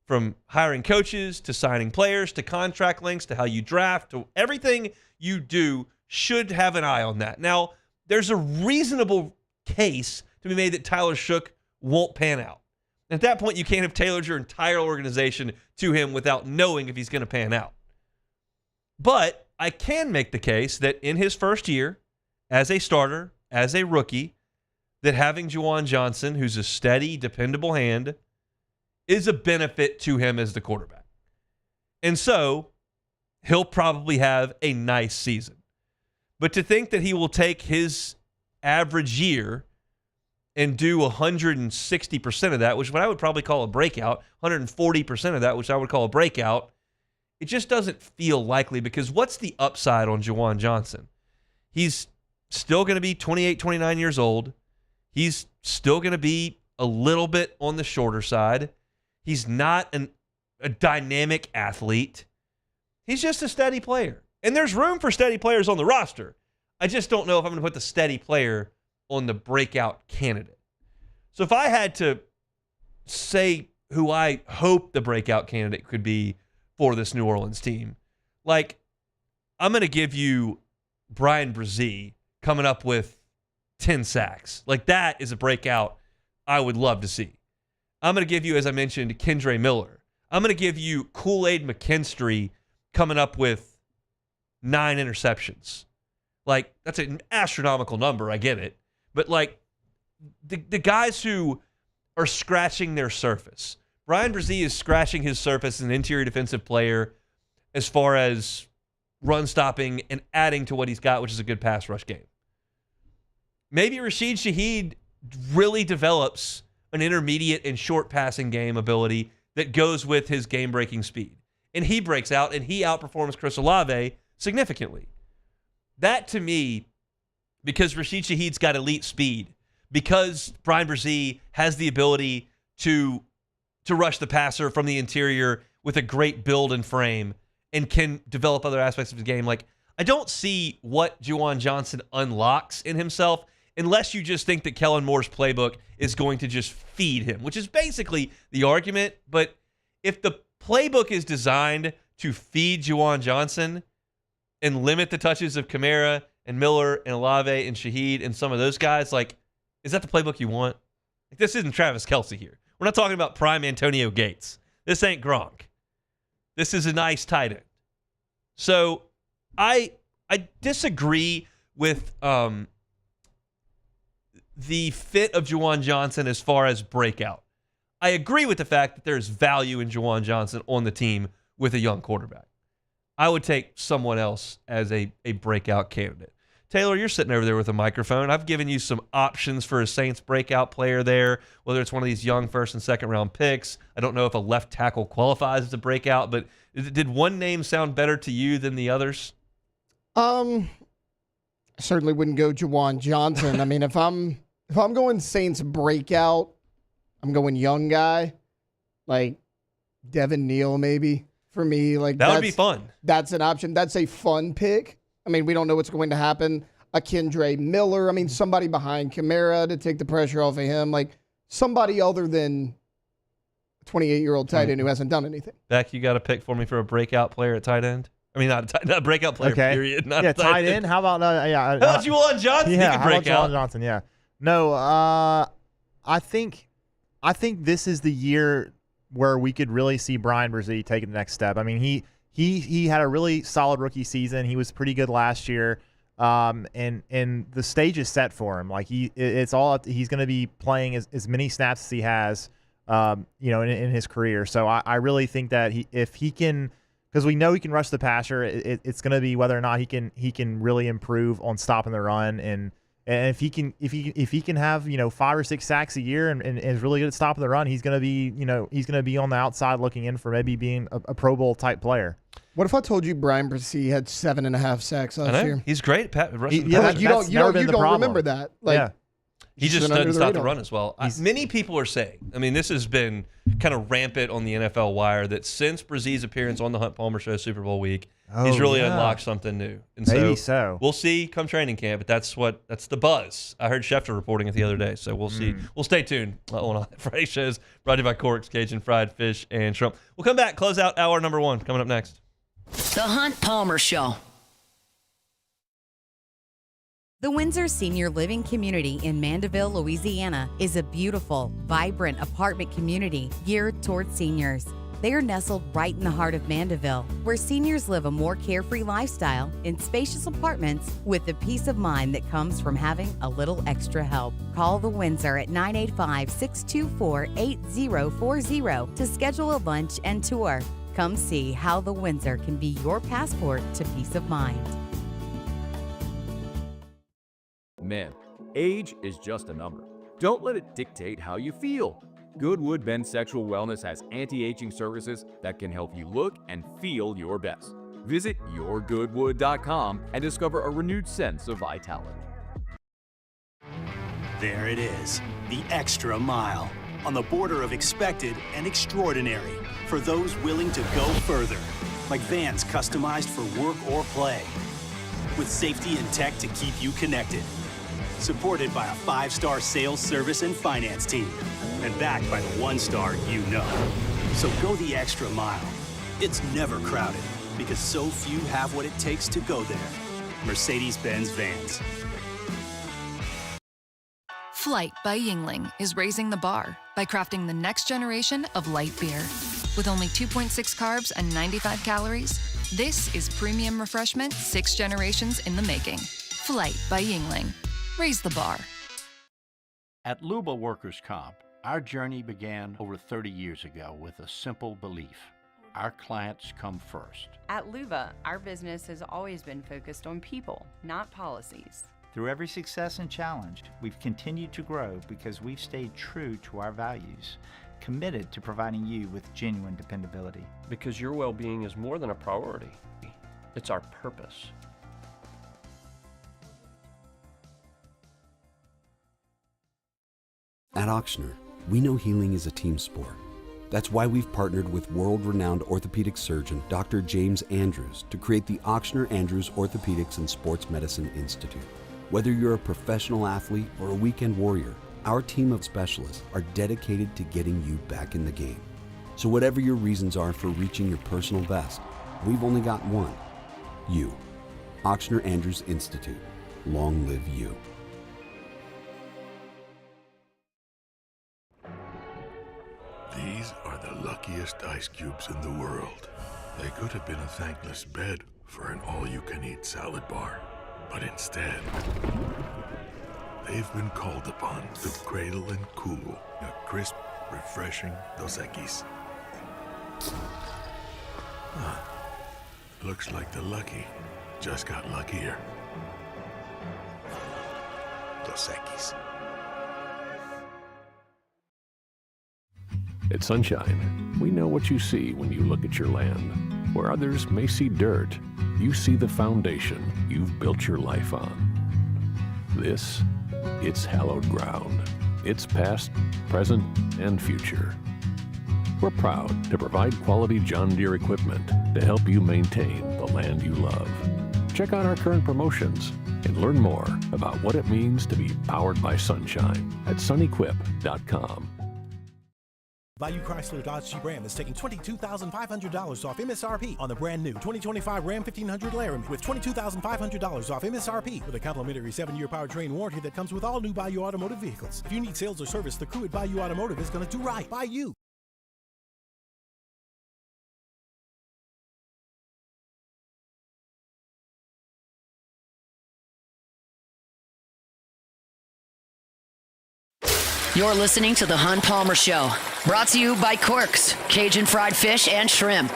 from hiring coaches to signing players to contract lengths to how you draft to everything you do should have an eye on that. Now, there's a reasonable case to be made that Tyler Shough won't pan out. At that point, you can't have tailored your entire organization to him without knowing if he's going to pan out. But I can make the case that in his first year as a starter, as a rookie, that having Juwan Johnson, who's a steady, dependable hand, is a benefit to him as the quarterback. And so he'll probably have a nice season. But to think that he will take his average year and do 160% of that, which is what I would probably call a breakout, 140% of that, which I would call a breakout, it just doesn't feel likely, because what's the upside on Juwan Johnson? He's still going to be 28, 29 years old. He's still going to be a little bit on the shorter side. He's not a dynamic athlete. He's just a steady player. And there's room for steady players on the roster. I just don't know if I'm going to put the steady player on the breakout candidate. So if I had to say who I hope the breakout candidate could be for this New Orleans team, like, I'm going to give you Brian Brzee coming up with 10 sacks. Like, that is a breakout I would love to see. I'm going to give you, as I mentioned, Kendre Miller. I'm going to give you Kool-Aid McKinstry coming up with 9 interceptions. Like, that's an astronomical number, I get it. But, like, the guys who are scratching their surface. Brian Brzee is scratching his surface as an interior defensive player as far as run stopping and adding to what he's got, which is a good pass rush game. Maybe Rashid Shaheed really develops an intermediate and short passing game ability that goes with his game-breaking speed. And he breaks out, and he outperforms Chris Olave significantly. That, to me, because Rashid Shaheed's got elite speed, because Brian Brzee has the ability to rush the passer from the interior with a great build and frame and can develop other aspects of his game, like, I don't see what Juwan Johnson unlocks in himself unless you just think that Kellen Moore's playbook is going to just feed him, which is basically the argument. But if the playbook is designed to feed Juwan Johnson and limit the touches of Kamara and Miller and Olave and Shaheed and some of those guys, like, is that the playbook you want? Like, this isn't Travis Kelce here. We're not talking about prime Antonio Gates. This ain't Gronk. This is a nice tight end. So I disagree with the fit of Juwan Johnson as far as breakout. I agree with the fact that there's value in Juwan Johnson on the team with a young quarterback. I would take someone else as a breakout candidate. Taylor, you're sitting over there with a microphone. I've given you some options for a Saints breakout player there, whether it's one of these young first and second round picks. I don't know if a left tackle qualifies as a breakout, but did one name sound better to you than the others? I certainly wouldn't go Juwan Johnson. I mean, if I'm going Saints breakout, I'm going young guy, like Devin Neal maybe for me. Like, that would be fun. That's an option. That's a fun pick. I mean, we don't know what's going to happen. A Kendre Miller. I mean, somebody behind Kamara to take the pressure off of him. Like, somebody other than a 28-year-old tight end who hasn't done anything. Beck, you got a pick for me for a breakout player at tight end? I mean, not a breakout player, period. Not tight end. How about how about Juwan Johnson? Yeah, he can how break about out. Juwan Johnson? Yeah. No, I think this is the year where we could really see Brian Brzee taking the next step. I mean, he had a really solid rookie season. He was pretty good last year, and the stage is set for him. Like, he's going to be playing as many snaps as he has, in his career. So I really think that if he can. Because we know he can rush the passer, it's going to be whether or not he can really improve on stopping the run, and if he can have 5 or 6 sacks a year and is really good at stopping the run, he's going to be on the outside looking in for maybe being a Pro Bowl type player. What if I told you Brian Brzee had 7.5 sacks last year? He's great at rushing. You don't remember that. Like, yeah. He just doesn't stop the run as well. Many people are saying, I mean, this has been kind of rampant on the NFL wire, that since Brzee's appearance on the Hunt Palmer Show Super Bowl week, he's really unlocked something new. And Maybe so. We'll see come training camp, but that's the buzz. I heard Schefter reporting it the other day, so we'll see. We'll stay tuned on Friday shows brought to you by Corks, Cajun Fried Fish, and Shrimp. We'll come back, close out hour number 1, coming up next. The Hunt Palmer Show. The Windsor Senior Living Community in Mandeville, Louisiana is a beautiful, vibrant apartment community geared toward seniors. They are nestled right in the heart of Mandeville, where seniors live a more carefree lifestyle in spacious apartments with the peace of mind that comes from having a little extra help. Call the Windsor at 985-624-8040 to schedule a lunch and tour. Come see how the Windsor can be your passport to peace of mind. Men, age is just a number. Don't let it dictate how you feel. Goodwood Men's Sexual Wellness has anti-aging services that can help you look and feel your best. Visit yourgoodwood.com and discover a renewed sense of vitality. There it is, the extra mile, on the border of expected and extraordinary for those willing to go further, like vans customized for work or play, with safety and tech to keep you connected. Supported by a 5-star sales, service, and finance team. And backed by the 1-star you know. So go the extra mile. It's never crowded because so few have what it takes to go there. Mercedes-Benz Vans. Flight by Yingling is raising the bar by crafting the next generation of light beer. With only 2.6 carbs and 95 calories, this is premium refreshment 6 generations in the making. Flight by Yingling. Raise the bar. At Luba Workers' Comp, our journey began over 30 years ago with a simple belief. Our clients come first. At Luba, our business has always been focused on people, not policies. Through every success and challenge, we've continued to grow because we've stayed true to our values, committed to providing you with genuine dependability. Because your well-being is more than a priority. It's our purpose. At Ochsner, we know healing is a team sport. That's why we've partnered with world-renowned orthopedic surgeon Dr. James Andrews to create the Ochsner Andrews Orthopedics and Sports Medicine Institute. Whether you're a professional athlete or a weekend warrior, our team of specialists are dedicated to getting you back in the game. So whatever your reasons are for reaching your personal best, we've only got one: you. Ochsner Andrews Institute. Long live you. These are the luckiest ice cubes in the world. They could have been a thankless bed for an all-you-can-eat salad bar. But instead, they've been called upon to cradle and cool a crisp, refreshing Dos Equis. Looks like the lucky just got luckier. Dos Equis. At Sunshine, we know what you see when you look at your land. Where others may see dirt, you see the foundation you've built your life on. This, it's hallowed ground. It's past, present, and future. We're proud to provide quality John Deere equipment to help you maintain the land you love. Check out our current promotions and learn more about what it means to be powered by sunshine at sunequip.com. Bayou Chrysler Dodge Jeep Ram is taking $22,500 off MSRP on the brand new 2025 Ram 1500 Laramie with $22,500 off MSRP with a complimentary 7-year powertrain warranty that comes with all new Bayou Automotive vehicles. If you need sales or service, the crew at Bayou Automotive is going to do right by you. You're listening to The Hunt Palmer Show, brought to you by Corks, Cajun Fried Fish and Shrimp.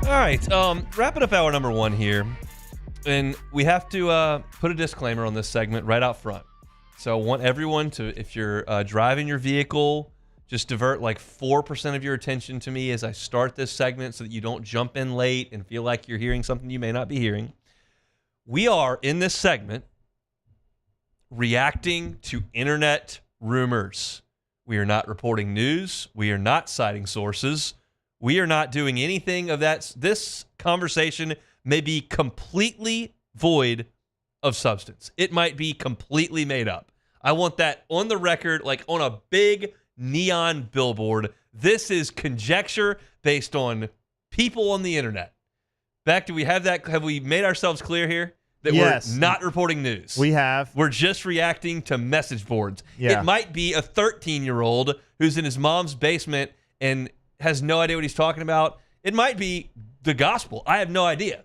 All right, wrapping up hour number 1 here, and we have to put a disclaimer on this segment right out front. So I want everyone to, if you're driving your vehicle, just divert like 4% of your attention to me as I start this segment so that you don't jump in late and feel like you're hearing something you may not be hearing. We are, in this segment, reacting to internet rumors. We are not reporting news. We are not citing sources. We are not doing anything of that. This conversation may be completely void of substance. It might be completely made up. I want that on the record, like on a big neon billboard. This is conjecture based on people on the internet. Beck, do we have that? Have we made ourselves clear here that Yes. we're not reporting news? We have. We're just reacting to message boards. Yeah. It might be a 13-year-old who's in his mom's basement and has no idea what he's talking about. It might be the gospel. I have no idea.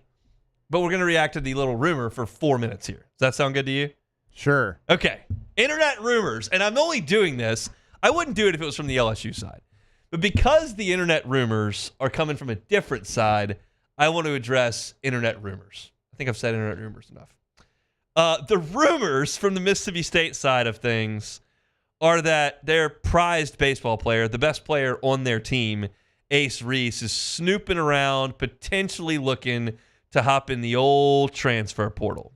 But we're going to react to the little rumor for 4 minutes here. Does that sound good to you? Sure. Okay. Internet rumors. And I'm only doing this. I wouldn't do it if it was from the LSU side. But because the internet rumors are coming from a different side, I want to address internet rumors. I think I've said internet rumors enough. The rumors from the Mississippi State side of things are that their prized baseball player, the best player on their team, Ace Reese, is snooping around, potentially looking to hop in the old transfer portal.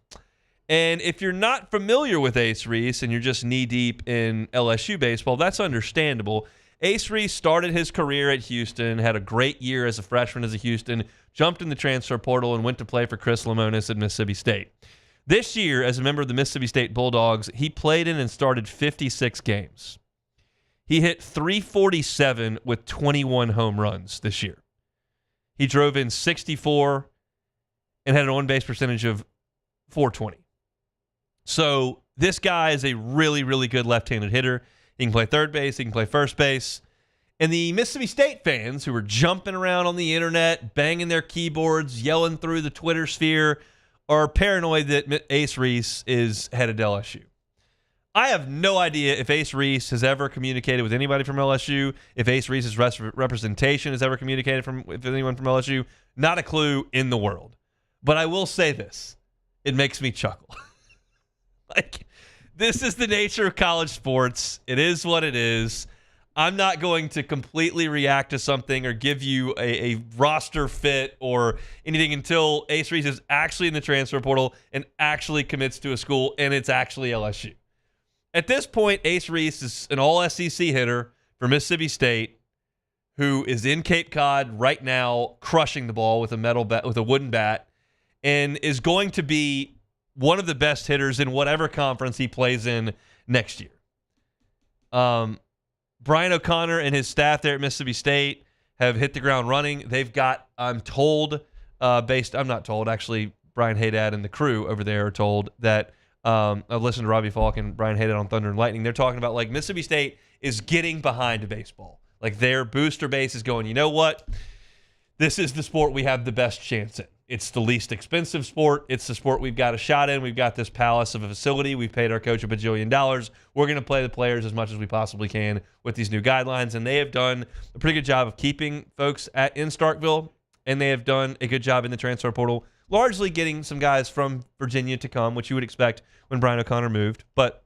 And if you're not familiar with Ace Reese and you're just knee-deep in LSU baseball, that's understandable. Ace Reese started his career at Houston, had a great year as a freshman as a Houston, jumped in the transfer portal, and went to play for Chris Lemonis at Mississippi State. This year, as a member of the Mississippi State Bulldogs, he played in and started 56 games. He hit .347 with 21 home runs this year. He drove in 64 and had an on-base percentage of .420. So this guy is a really, really good left-handed hitter. He can play third base. He can play first base. And the Mississippi State fans who are jumping around on the internet, banging their keyboards, yelling through the Twitter sphere, are paranoid that Ace Reese is headed to LSU. I have no idea if Ace Reese has ever communicated with anybody from LSU, if Ace Reese's representation has ever communicated with anyone from LSU. Not a clue in the world. But I will say this. It makes me chuckle. Like, this is the nature of college sports. It is what it is. I'm not going to completely react to something or give you a roster fit or anything until Ace Reese is actually in the transfer portal and actually commits to a school, and it's actually LSU. At this point, Ace Reese is an all-SEC hitter for Mississippi State who is in Cape Cod right now crushing the ball with a wooden bat, and is going to be one of the best hitters in whatever conference he plays in next year. Brian O'Connor and his staff there at Mississippi State have hit the ground running. They've got, I'm not told, actually, Brian Haydad and the crew over there are told that, I've listened to Robbie Falk and Brian Haydad on Thunder and Lightning. They're talking about, like, Mississippi State is getting behind baseball. Like, their booster base is going, you know what? This is the sport we have the best chance in. It's the least expensive sport. It's the sport we've got a shot in. We've got this palace of a facility. We've paid our coach $1 bajillion. We're going to play the players as much as we possibly can with these new guidelines. And they have done a pretty good job of keeping folks in Starkville, and they have done a good job in the transfer portal, largely getting some guys from Virginia to come, which you would expect when Brian O'Connor moved, but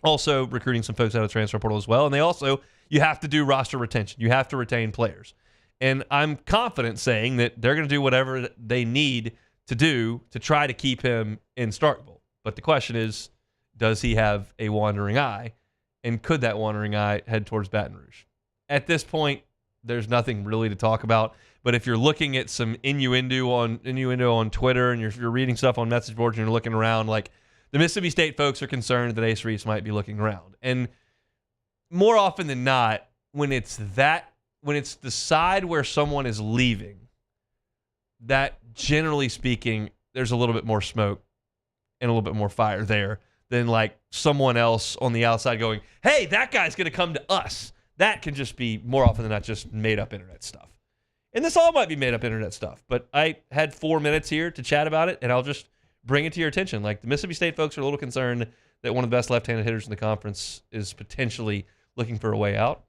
also recruiting some folks out of the transfer portal as well. And you have to do roster retention. You have to retain players. And I'm confident saying that they're going to do whatever they need to do to try to keep him in Starkville. But the question is, does he have a wandering eye? And could that wandering eye head towards Baton Rouge? At this point, there's nothing really to talk about. But if you're looking at some innuendo on Twitter and you're reading stuff on message boards and you're looking around, like, the Mississippi State folks are concerned that Ace Reese might be looking around. And more often than not, when it's the side where someone is leaving, that generally speaking, there's a little bit more smoke and a little bit more fire there than like someone else on the outside going, hey, that guy's going to come to us. That can just be more often than not just made up internet stuff. And this all might be made up internet stuff, but I had 4 minutes here to chat about it, and I'll just bring it to your attention. Like, the Mississippi State folks are a little concerned that one of the best left-handed hitters in the conference is potentially looking for a way out.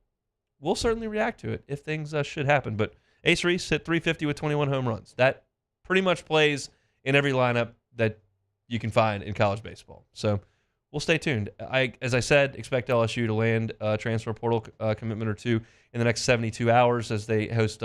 We'll certainly react to it if things should happen. But Ace Reese hit .350 with 21 home runs. That pretty much plays in every lineup that you can find in college baseball. So we'll stay tuned. As I said, expect LSU to land a transfer portal commitment or two in the next 72 hours as they host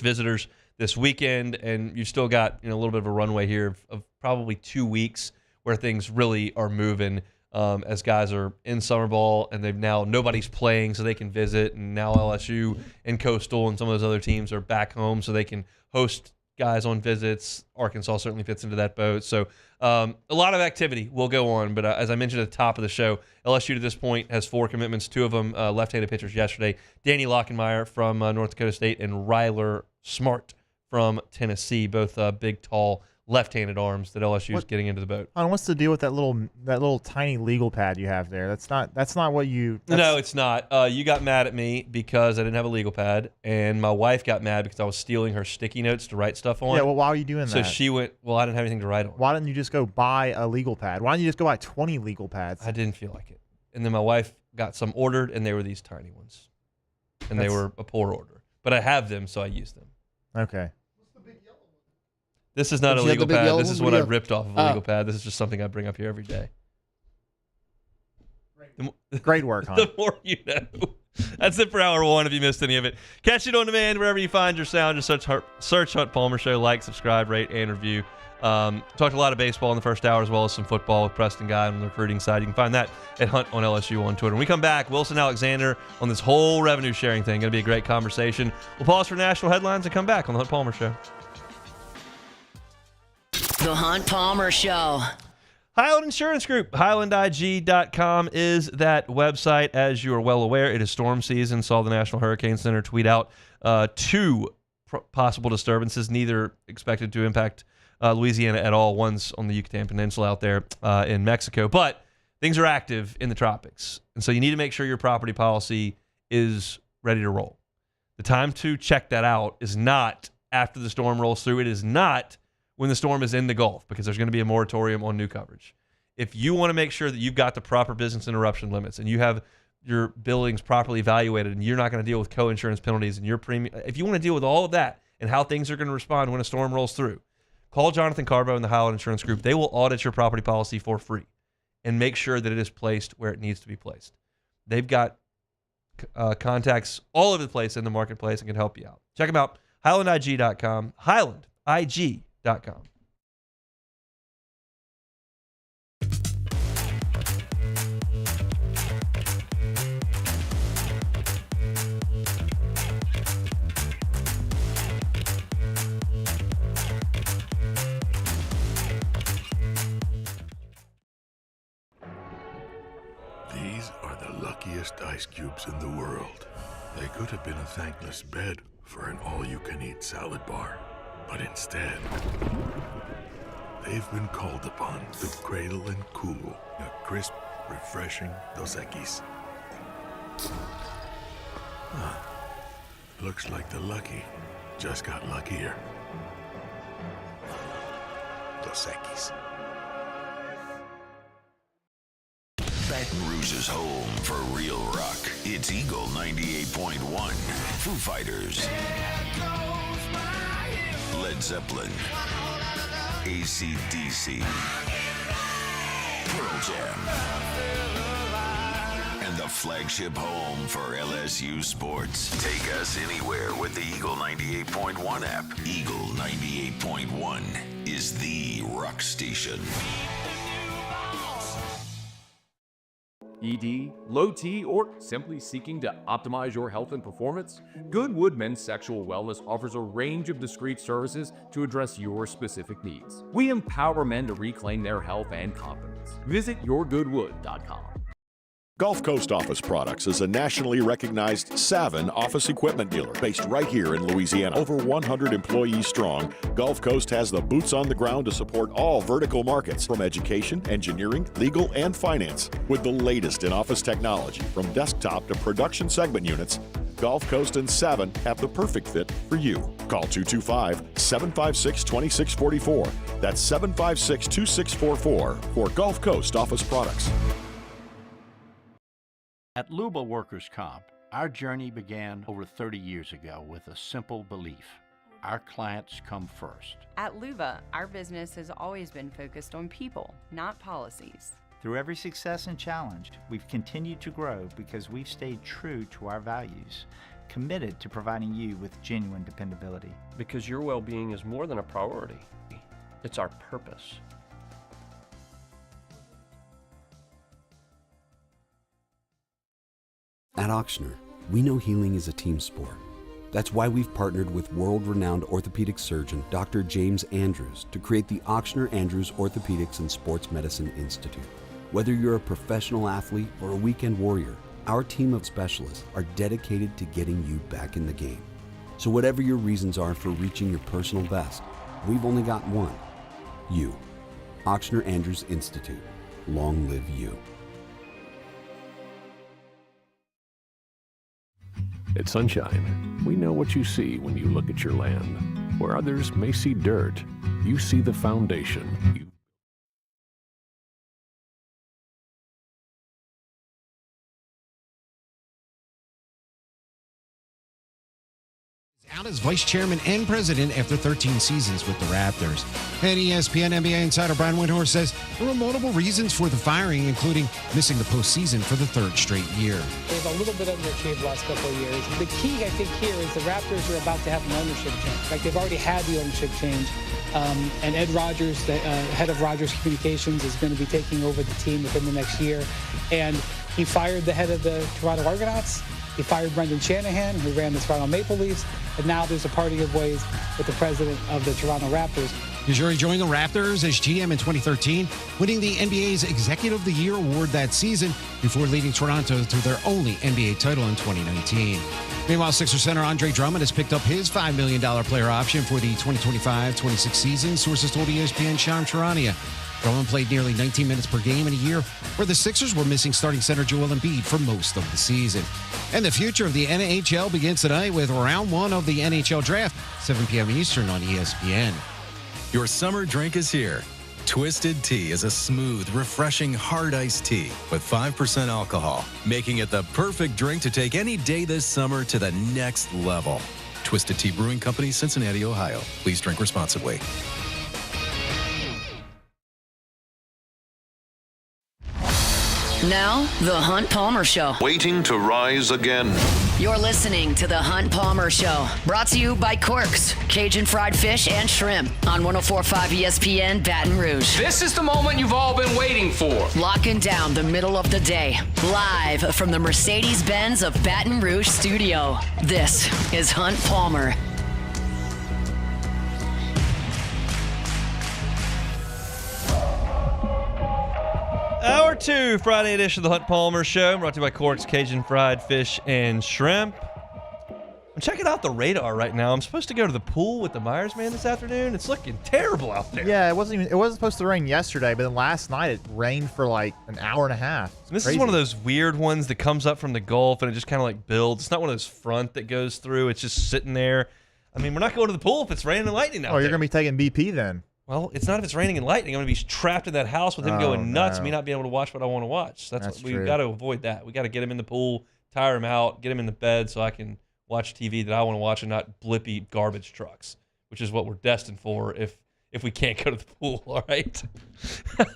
visitors this weekend, and you've still got a little bit of a runway here of probably 2 weeks where things really are moving as guys are in summer ball and nobody's playing so they can visit, and now LSU and Coastal and some of those other teams are back home so they can host guys on visits. Arkansas certainly fits into that boat. So a lot of activity will go on, but as I mentioned at the top of the show, LSU to this point has 4 commitments, 2 of them left-handed pitchers yesterday. Danny Lockenmeyer from North Dakota State and Ryler Smart from Tennessee, both big, tall, left-handed arms that LSU is getting into the boat. What's the deal with that little tiny legal pad you have there? That's not what you. No, it's not. You got mad at me because I didn't have a legal pad, and my wife got mad because I was stealing her sticky notes to write stuff on. Yeah, well, why are you doing that? So she went, well, I didn't have anything to write on. Why didn't you just go buy a legal pad? Why didn't you just go buy 20 legal pads? I didn't feel like it. And then my wife got some ordered, and they were these tiny ones, and they were a poor order. But I have them, so I use them. Okay. This is not a legal pad. This is what I ripped off of a legal pad. This is just something I bring up here every day. Great work, Hunt. The more you know. That's it for hour 1 if you missed any of it. Catch it on demand wherever you find your sound. Just search Hunt Palmer Show. Like, subscribe, rate, and review. Talked a lot of baseball in the first hour as well as some football with Preston Guy on the recruiting side. You can find that at Hunt on LSU on Twitter. When we come back, Wilson Alexander on this whole revenue sharing thing. Going to be a great conversation. We'll pause for national headlines and come back on the Hunt Palmer Show. The Hunt Palmer Show. Highland Insurance Group. HighlandIG.com is that website. As you are well aware, it is storm season. Saw the National Hurricane Center tweet out 2 possible disturbances, neither expected to impact Louisiana at all. One's on the Yucatan Peninsula out there in Mexico. But things are active in the tropics. And so you need to make sure your property policy is ready to roll. The time to check that out is not after the storm rolls through. It is not when the storm is in the Gulf, because there's going to be a moratorium on new coverage. If you want to make sure that you've got the proper business interruption limits and you have your buildings properly evaluated and you're not going to deal with co-insurance penalties and your premium, if you want to deal with all of that and how things are going to respond when a storm rolls through, call Jonathan Carbo and the Highland Insurance Group. They will audit your property policy for free and make sure that it is placed where it needs to be placed. They've got contacts all over the place in the marketplace and can help you out. Check them out, HighlandIG.com, HighlandIG.com. These are the luckiest ice cubes in the world. They could have been a thankless bed for an all-you-can-eat salad bar. But instead, they've been called upon to cradle and cool a crisp, refreshing Dos Equis. Looks like the lucky just got luckier. Dos Equis. Baton Rouge's home for real rock. It's Eagle 98.1. Foo Fighters. Led Zeppelin, AC/DC, Pearl Jam, and the flagship home for LSU sports. Take us anywhere with the Eagle 98.1 app. Eagle 98.1 is the rock station. ED, low T, or simply seeking to optimize your health and performance? Goodwood Men's Sexual Wellness offers a range of discreet services to address your specific needs. We empower men to reclaim their health and confidence. Visit yourgoodwood.com. Gulf Coast Office Products is a nationally recognized Savin office equipment dealer based right here in Louisiana. Over 100 employees strong, Gulf Coast has the boots on the ground to support all vertical markets, from education, engineering, legal, and finance. With the latest in office technology, from desktop to production segment units, Gulf Coast and Savin have the perfect fit for you. Call 225-756-2644. That's 756-2644 for Gulf Coast Office Products. At Luba Workers' Comp, our journey began over 30 years ago with a simple belief: our clients come first. At Luba, our business has always been focused on people, not policies. Through every success and challenge, we've continued to grow because we've stayed true to our values, committed to providing you with genuine dependability. Because your well-being is more than a priority. It's our purpose. At Ochsner, we know healing is a team sport. That's why we've partnered with world-renowned orthopedic surgeon Dr. James Andrews to create the Ochsner Andrews Orthopedics and Sports Medicine Institute. Whether you're a professional athlete or a weekend warrior, our team of specialists are dedicated to getting you back in the game. So whatever your reasons are for reaching your personal best, we've only got one. You. Ochsner Andrews Institute. Long live you. At Sunshine, we know what you see when you look at your land. Where others may see dirt, you see the foundation. Out as vice chairman and president after 13 seasons with the Raptors. And ESPN NBA insider Brian Windhorst says there were multiple reasons for the firing, including missing the postseason for the third straight year. They've a little bit underachieved the last couple of years. The key, I think, here is the Raptors are about to have an ownership change. Like they've already had the ownership change. And Ed Rogers, the head of Rogers Communications, is going to be taking over the team within the next year. And he fired the head of the Toronto Argonauts. He fired Brendan Shanahan, who ran the Toronto Maple Leafs, and now there's a parting of ways with the president of the Toronto Raptors. Ujiri joined the Raptors as GM in 2013, winning the NBA's Executive of the Year award that season before leading Toronto to their only NBA title in 2019. Meanwhile, Sixers center Andre Drummond has picked up his $5 million player option for the 2025-26 season, sources told ESPN Sham Charania. Drummond played nearly 19 minutes per game in a year where the Sixers were missing starting center Joel Embiid for most of the season. And the future of the NHL begins tonight with round one of the NHL draft, 7 p.m. Eastern on ESPN. Your summer drink is here. Twisted Tea is a smooth, refreshing, hard iced tea with 5% alcohol, making it the perfect drink to take any day this summer to the next level. Twisted Tea Brewing Company, Cincinnati, Ohio. Please drink responsibly. Now, The Hunt Palmer Show. Waiting to rise again. You're listening to The Hunt Palmer Show. Brought to you by Quirks, Cajun fried fish and shrimp on 104.5 ESPN Baton Rouge. This is the moment you've all been waiting for. Locking down the middle of the day. Live from the Mercedes-Benz of Baton Rouge studio. This is Hunt Palmer. Hour 2, Friday edition of the Hunt Palmer Show, brought to you by Cork's Cajun Fried Fish and Shrimp. I'm checking out the radar right now. I'm supposed to go to the pool with the Myers man this afternoon. It's looking terrible out there. Yeah, it wasn't supposed to rain yesterday, but then last night it rained for like an hour and a half. This is one of those weird ones that comes up from the Gulf and it just kind of like builds. It's not one of those front that goes through. It's just sitting there. I mean, we're not going to the pool if it's raining and lightning out there. Oh, you're going to be taking BP then. Well, it's not if it's raining and lightning. I'm going to be trapped in that house with him going nuts and me not being able to watch what I want to watch. That's we've got to avoid that. We got to get him in the pool, tire him out, get him in the bed so I can watch TV that I want to watch and not blippy garbage trucks, which is what we're destined for if we can't go to the pool, all right?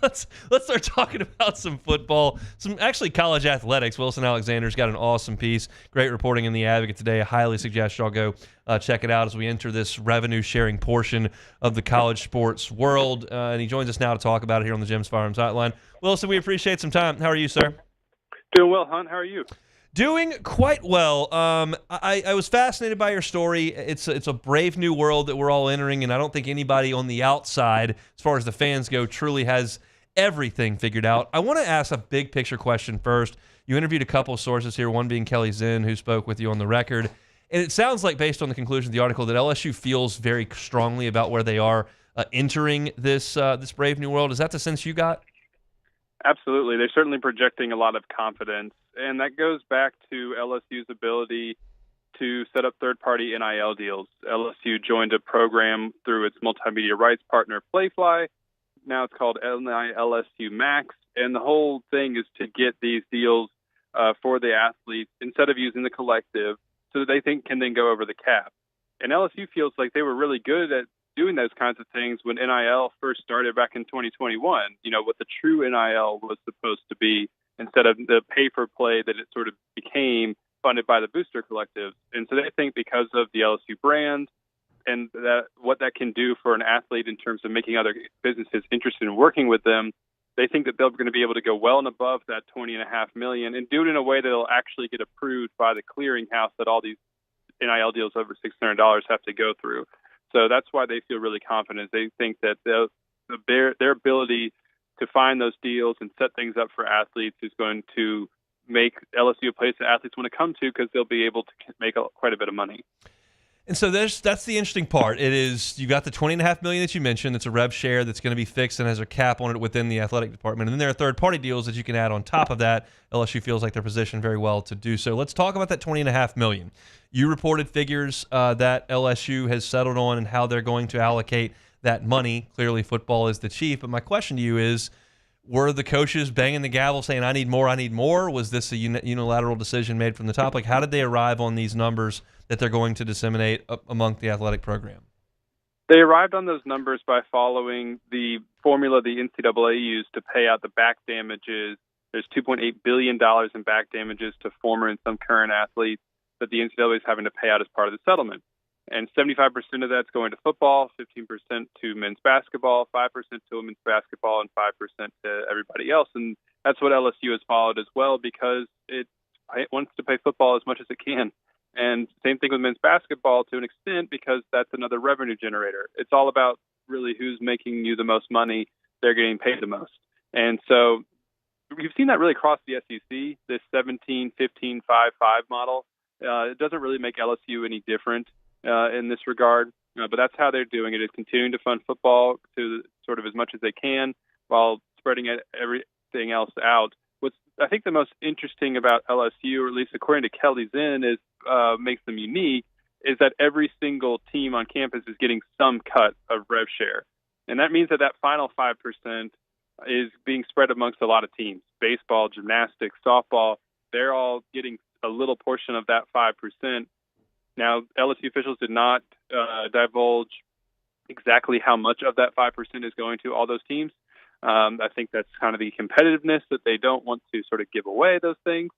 Let's start talking about some football, some actually college athletics. Wilson Alexander's got an awesome piece, great reporting in The Advocate today. I highly suggest y'all go check it out as we enter this revenue-sharing portion of the college sports world. And he joins us now to talk about it here on the Jim's Firearms Hotline. Wilson, we appreciate some time. How are you, sir? Doing well, Hunt. How are you? Doing quite well. I was fascinated by your story. It's a brave new world that we're all entering, and I don't think anybody on the outside, as far as the fans go, truly has everything figured out. I want to ask a big picture question first. You interviewed a couple of sources here, one being Kelly Zinn, who spoke with you on the record. And it sounds like, based on the conclusion of the article, that LSU feels very strongly about where they are entering this brave new world. Is that the sense you got? Absolutely. They're certainly projecting a lot of confidence, and that goes back to LSU's ability to set up third-party NIL deals. LSU joined a program through its multimedia rights partner, Playfly. Now it's called LSU Max, and the whole thing is to get these deals for the athletes instead of using the collective so that they can then go over the cap. And LSU feels like they were really good at doing those kinds of things when NIL first started back in 2021, what the true NIL was supposed to be instead of the pay-for-play that it sort of became funded by the booster collectives. And so they think because of the LSU brand and what that can do for an athlete in terms of making other businesses interested in working with them, they think that they're going to be able to go well and above that $20.5 million and do it in a way that it'll actually get approved by the clearinghouse that all these NIL deals over $600 have to go through. So that's why they feel really confident. They think that their ability to find those deals and set things up for athletes is going to make LSU a place that athletes want to come to because they'll be able to make quite a bit of money. And so that's the interesting part. It is, you got the $20.5 million that you mentioned. It's a rev share that's going to be fixed and has a cap on it within the athletic department. And then there are third-party deals that you can add on top of that. LSU feels like they're positioned very well to do so. Let's talk about that $20.5 million. You reported figures that LSU has settled on and how they're going to allocate that money. Clearly, football is the chief. But my question to you is, were the coaches banging the gavel saying, I need more, I need more? Was this a unilateral decision made from the top? Like, how did they arrive on these numbers that they're going to disseminate among the athletic program? They arrived on those numbers by following the formula the NCAA used to pay out the back damages. There's $2.8 billion in back damages to former and some current athletes that the NCAA is having to pay out as part of the settlement. And 75% of that's going to football, 15% to men's basketball, 5% to women's basketball, and 5% to everybody else. And that's what LSU has followed as well because it wants to pay football as much as it can. And same thing with men's basketball to an extent because that's another revenue generator. It's all about really who's making you the most money. They're getting paid the most. And so you've seen that really across the SEC, this 17, 15, 5, 5 model. It doesn't really make LSU any different in this regard, but that's how they're doing it, is continuing to fund football to sort of as much as they can while spreading everything else out. What's I think the most interesting about LSU, or at least according to Kelly Zinn, is makes them unique, is that every single team on campus is getting some cut of rev share. And that means that final 5% is being spread amongst a lot of teams. Baseball, gymnastics, softball, they're all getting a little portion of that 5%. Now, LSU officials did not divulge exactly how much of that 5% is going to all those teams. I think that's kind of the competitiveness that they don't want to sort of give away those things.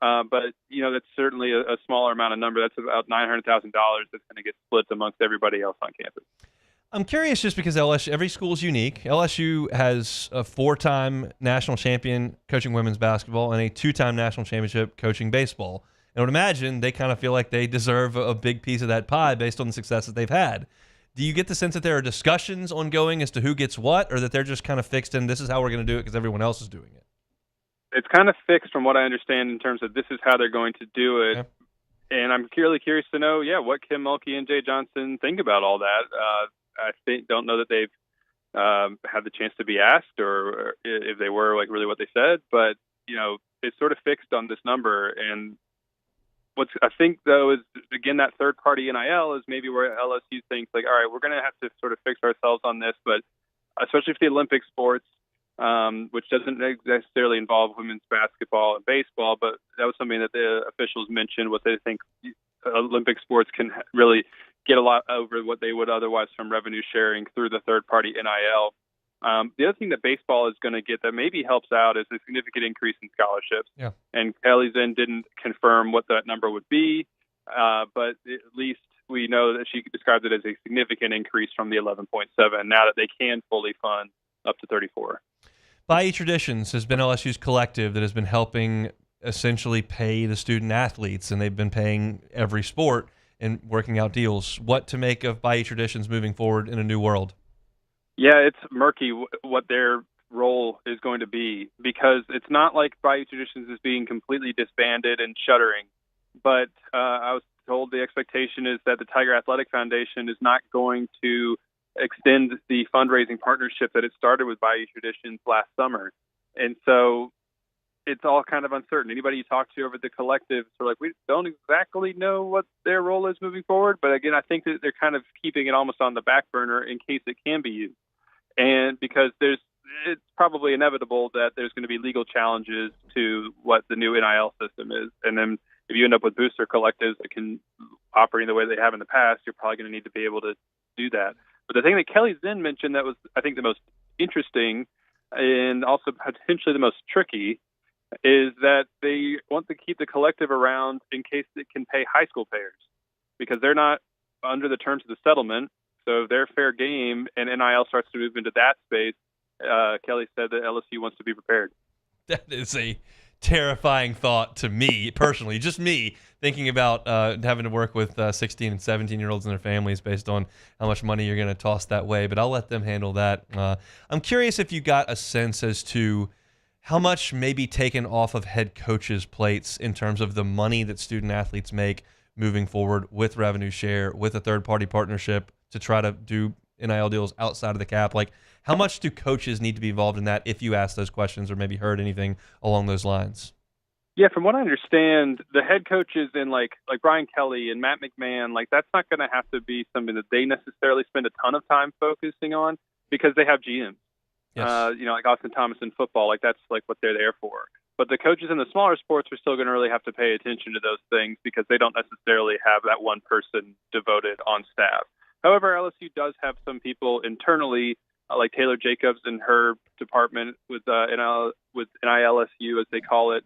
But, that's certainly a smaller amount of number. That's about $900,000 that's going to get split amongst everybody else on campus. I'm curious just because LSU, every school is unique. LSU has a 4-time national champion coaching women's basketball and a 2-time national championship coaching baseball. And I would imagine they kind of feel like they deserve a big piece of that pie based on the success that they've had. Do you get the sense that there are discussions ongoing as to who gets what, or that they're just kind of fixed in this is how we're going to do it because everyone else is doing it? It's kind of fixed from what I understand in terms of this is how they're going to do it. Yeah. And I'm really curious to know, what Kim Mulkey and Jay Johnson think about all that. I don't know that they've had the chance to be asked or if they were like really what they said, but it's sort of fixed on this number. And what's I think though is again that third party NIL is maybe where LSU thinks like, all right, we're going to have to sort of fix ourselves on this, but especially for the Olympic sports, which doesn't necessarily involve women's basketball and baseball, but that was something that the officials mentioned, what they think Olympic sports can really get a lot over what they would otherwise from revenue sharing through the third-party NIL. The other thing that baseball is going to get that maybe helps out is a significant increase in scholarships. Yeah. And Kelly Zinn didn't confirm what that number would be, but at least we know that she described it as a significant increase from the 11.7 now that they can fully fund up to 34. Bayou Traditions has been LSU's collective that has been helping essentially pay the student athletes, and they've been paying every sport and working out deals. What to make of Bayou Traditions moving forward in a new world? Yeah, it's murky what their role is going to be because it's not like Bayou Traditions is being completely disbanded and shuttering. But I was told the expectation is that the Tiger Athletic Foundation is not going to extend the fundraising partnership that it started with Bayou Traditions last summer. And so it's all kind of uncertain. Anybody you talk to over at the collective, sort of like, we don't exactly know what their role is moving forward. But again, I think that they're kind of keeping it almost on the back burner in case it can be used. And because it's probably inevitable that there's going to be legal challenges to what the new NIL system is. And then if you end up with booster collectives that can operate the way they have in the past, you're probably going to need to be able to do that. But the thing that Kelly Zinn mentioned that was, I think, the most interesting and also potentially the most tricky is that they want to keep the collective around in case it can pay high school payers because they're not under the terms of the settlement. So if they're fair game and NIL starts to move into that space, Kelly said that LSU wants to be prepared. That is a terrifying thought to me personally, just me thinking about having to work with 16 and 17-year-olds and their families based on how much money you're going to toss that way. But I'll let them handle that. I'm curious if you got a sense as to how much may be taken off of head coaches' plates in terms of the money that student athletes make moving forward with revenue share, with a third-party partnership to try to do NIL deals outside of the cap. Like, how much do coaches need to be involved in that if you ask those questions or maybe heard anything along those lines? Yeah, from what I understand, the head coaches in like Brian Kelly and Matt McMahon, like that's not going to have to be something that they necessarily spend a ton of time focusing on because they have GMs. Yes. Like Austin Thomas in football, like that's like what they're there for. But the coaches in the smaller sports are still going to really have to pay attention to those things because they don't necessarily have that one person devoted on staff. However, LSU does have some people internally, like Taylor Jacobs in her department with NILSU, as they call it.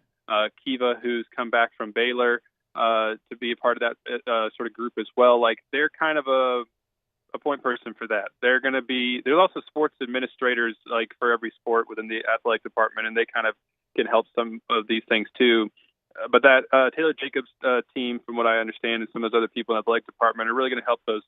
Kiva, who's come back from Baylor to be a part of that sort of group as well. Like they're kind of a point person for that. They're going to be. There's also sports administrators like for every sport within the athletic department, and they kind of can help some of these things too. But that Taylor Jacobs team, from what I understand, and some of those other people in the athletic department are really going to help those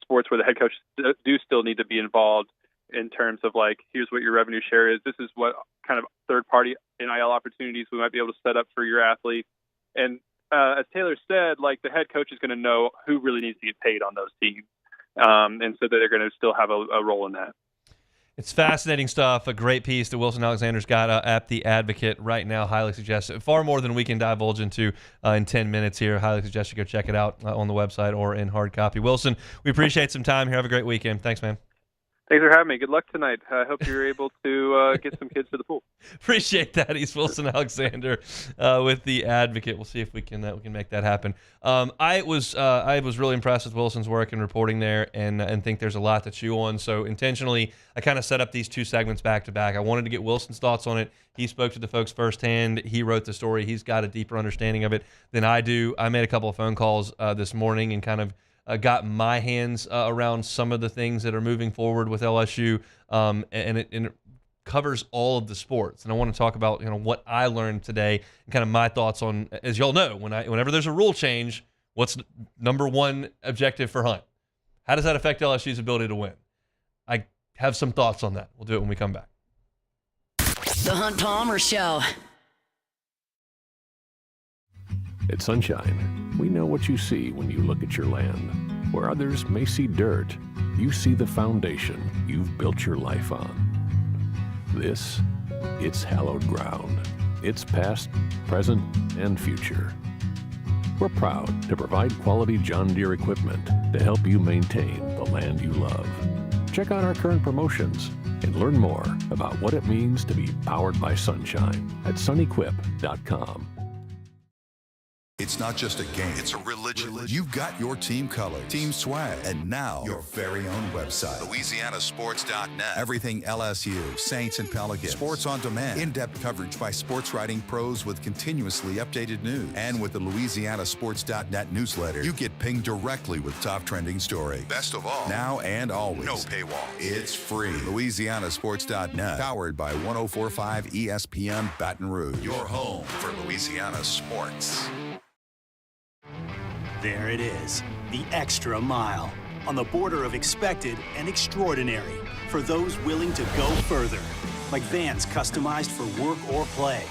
sports where the head coaches do still need to be involved in terms of like, here's what your revenue share is. This is what kind of third-party NIL opportunities we might be able to set up for your athletes. And as Taylor said, like the head coach is going to know who really needs to get paid on those teams. And so that they're going to still have a role in that. It's fascinating stuff. A great piece that Wilson Alexander's got at The Advocate right now. Highly suggested. Far more than we can divulge into in 10 minutes here. Highly suggest you go check it out on the website or in hard copy. Wilson, we appreciate some time here. Have a great weekend. Thanks, man. Thanks for having me. Good luck tonight. I hope you're able to get some kids to the pool. Appreciate that. He's Wilson Alexander with The Advocate. We'll see if we can make that happen. I was really impressed with Wilson's work and reporting there, and think there's a lot to chew on. So intentionally, I kind of set up these two segments back to back. I wanted to get Wilson's thoughts on it. He spoke to the folks firsthand. He wrote the story. He's got a deeper understanding of it than I do. I made a couple of phone calls this morning and kind of got my hands around some of the things that are moving forward with LSU, and it covers all of the sports. And I want to talk about what I learned today and kind of my thoughts on, as y'all know, whenever there's a rule change, what's number one objective for Hunt? How does that affect LSU's ability to win? I have some thoughts on that. We'll do it when we come back. The Hunt Palmer Show. At Sunshine, we know what you see when you look at your land. Where others may see dirt, you see the foundation you've built your life on. This, it's hallowed ground. It's past, present, and future. We're proud to provide quality John Deere equipment to help you maintain the land you love. Check out our current promotions and learn more about what it means to be powered by sunshine at sunequip.com. It's not just a game, it's a religion. You've got your team colors, team swag, and now your very own website, LouisianaSports.net. Everything LSU, Saints, and Pelicans. Sports on demand. In-depth coverage by sports writing pros with continuously updated news. And with the LouisianaSports.net newsletter, you get pinged directly with top trending stories. Best of all, now and always, no paywall. It's free. LouisianaSports.net, powered by 104.5 ESPN Baton Rouge. Your home for Louisiana sports. There it is, the extra mile, on the border of expected and extraordinary for those willing to go further, like vans customized for work or play,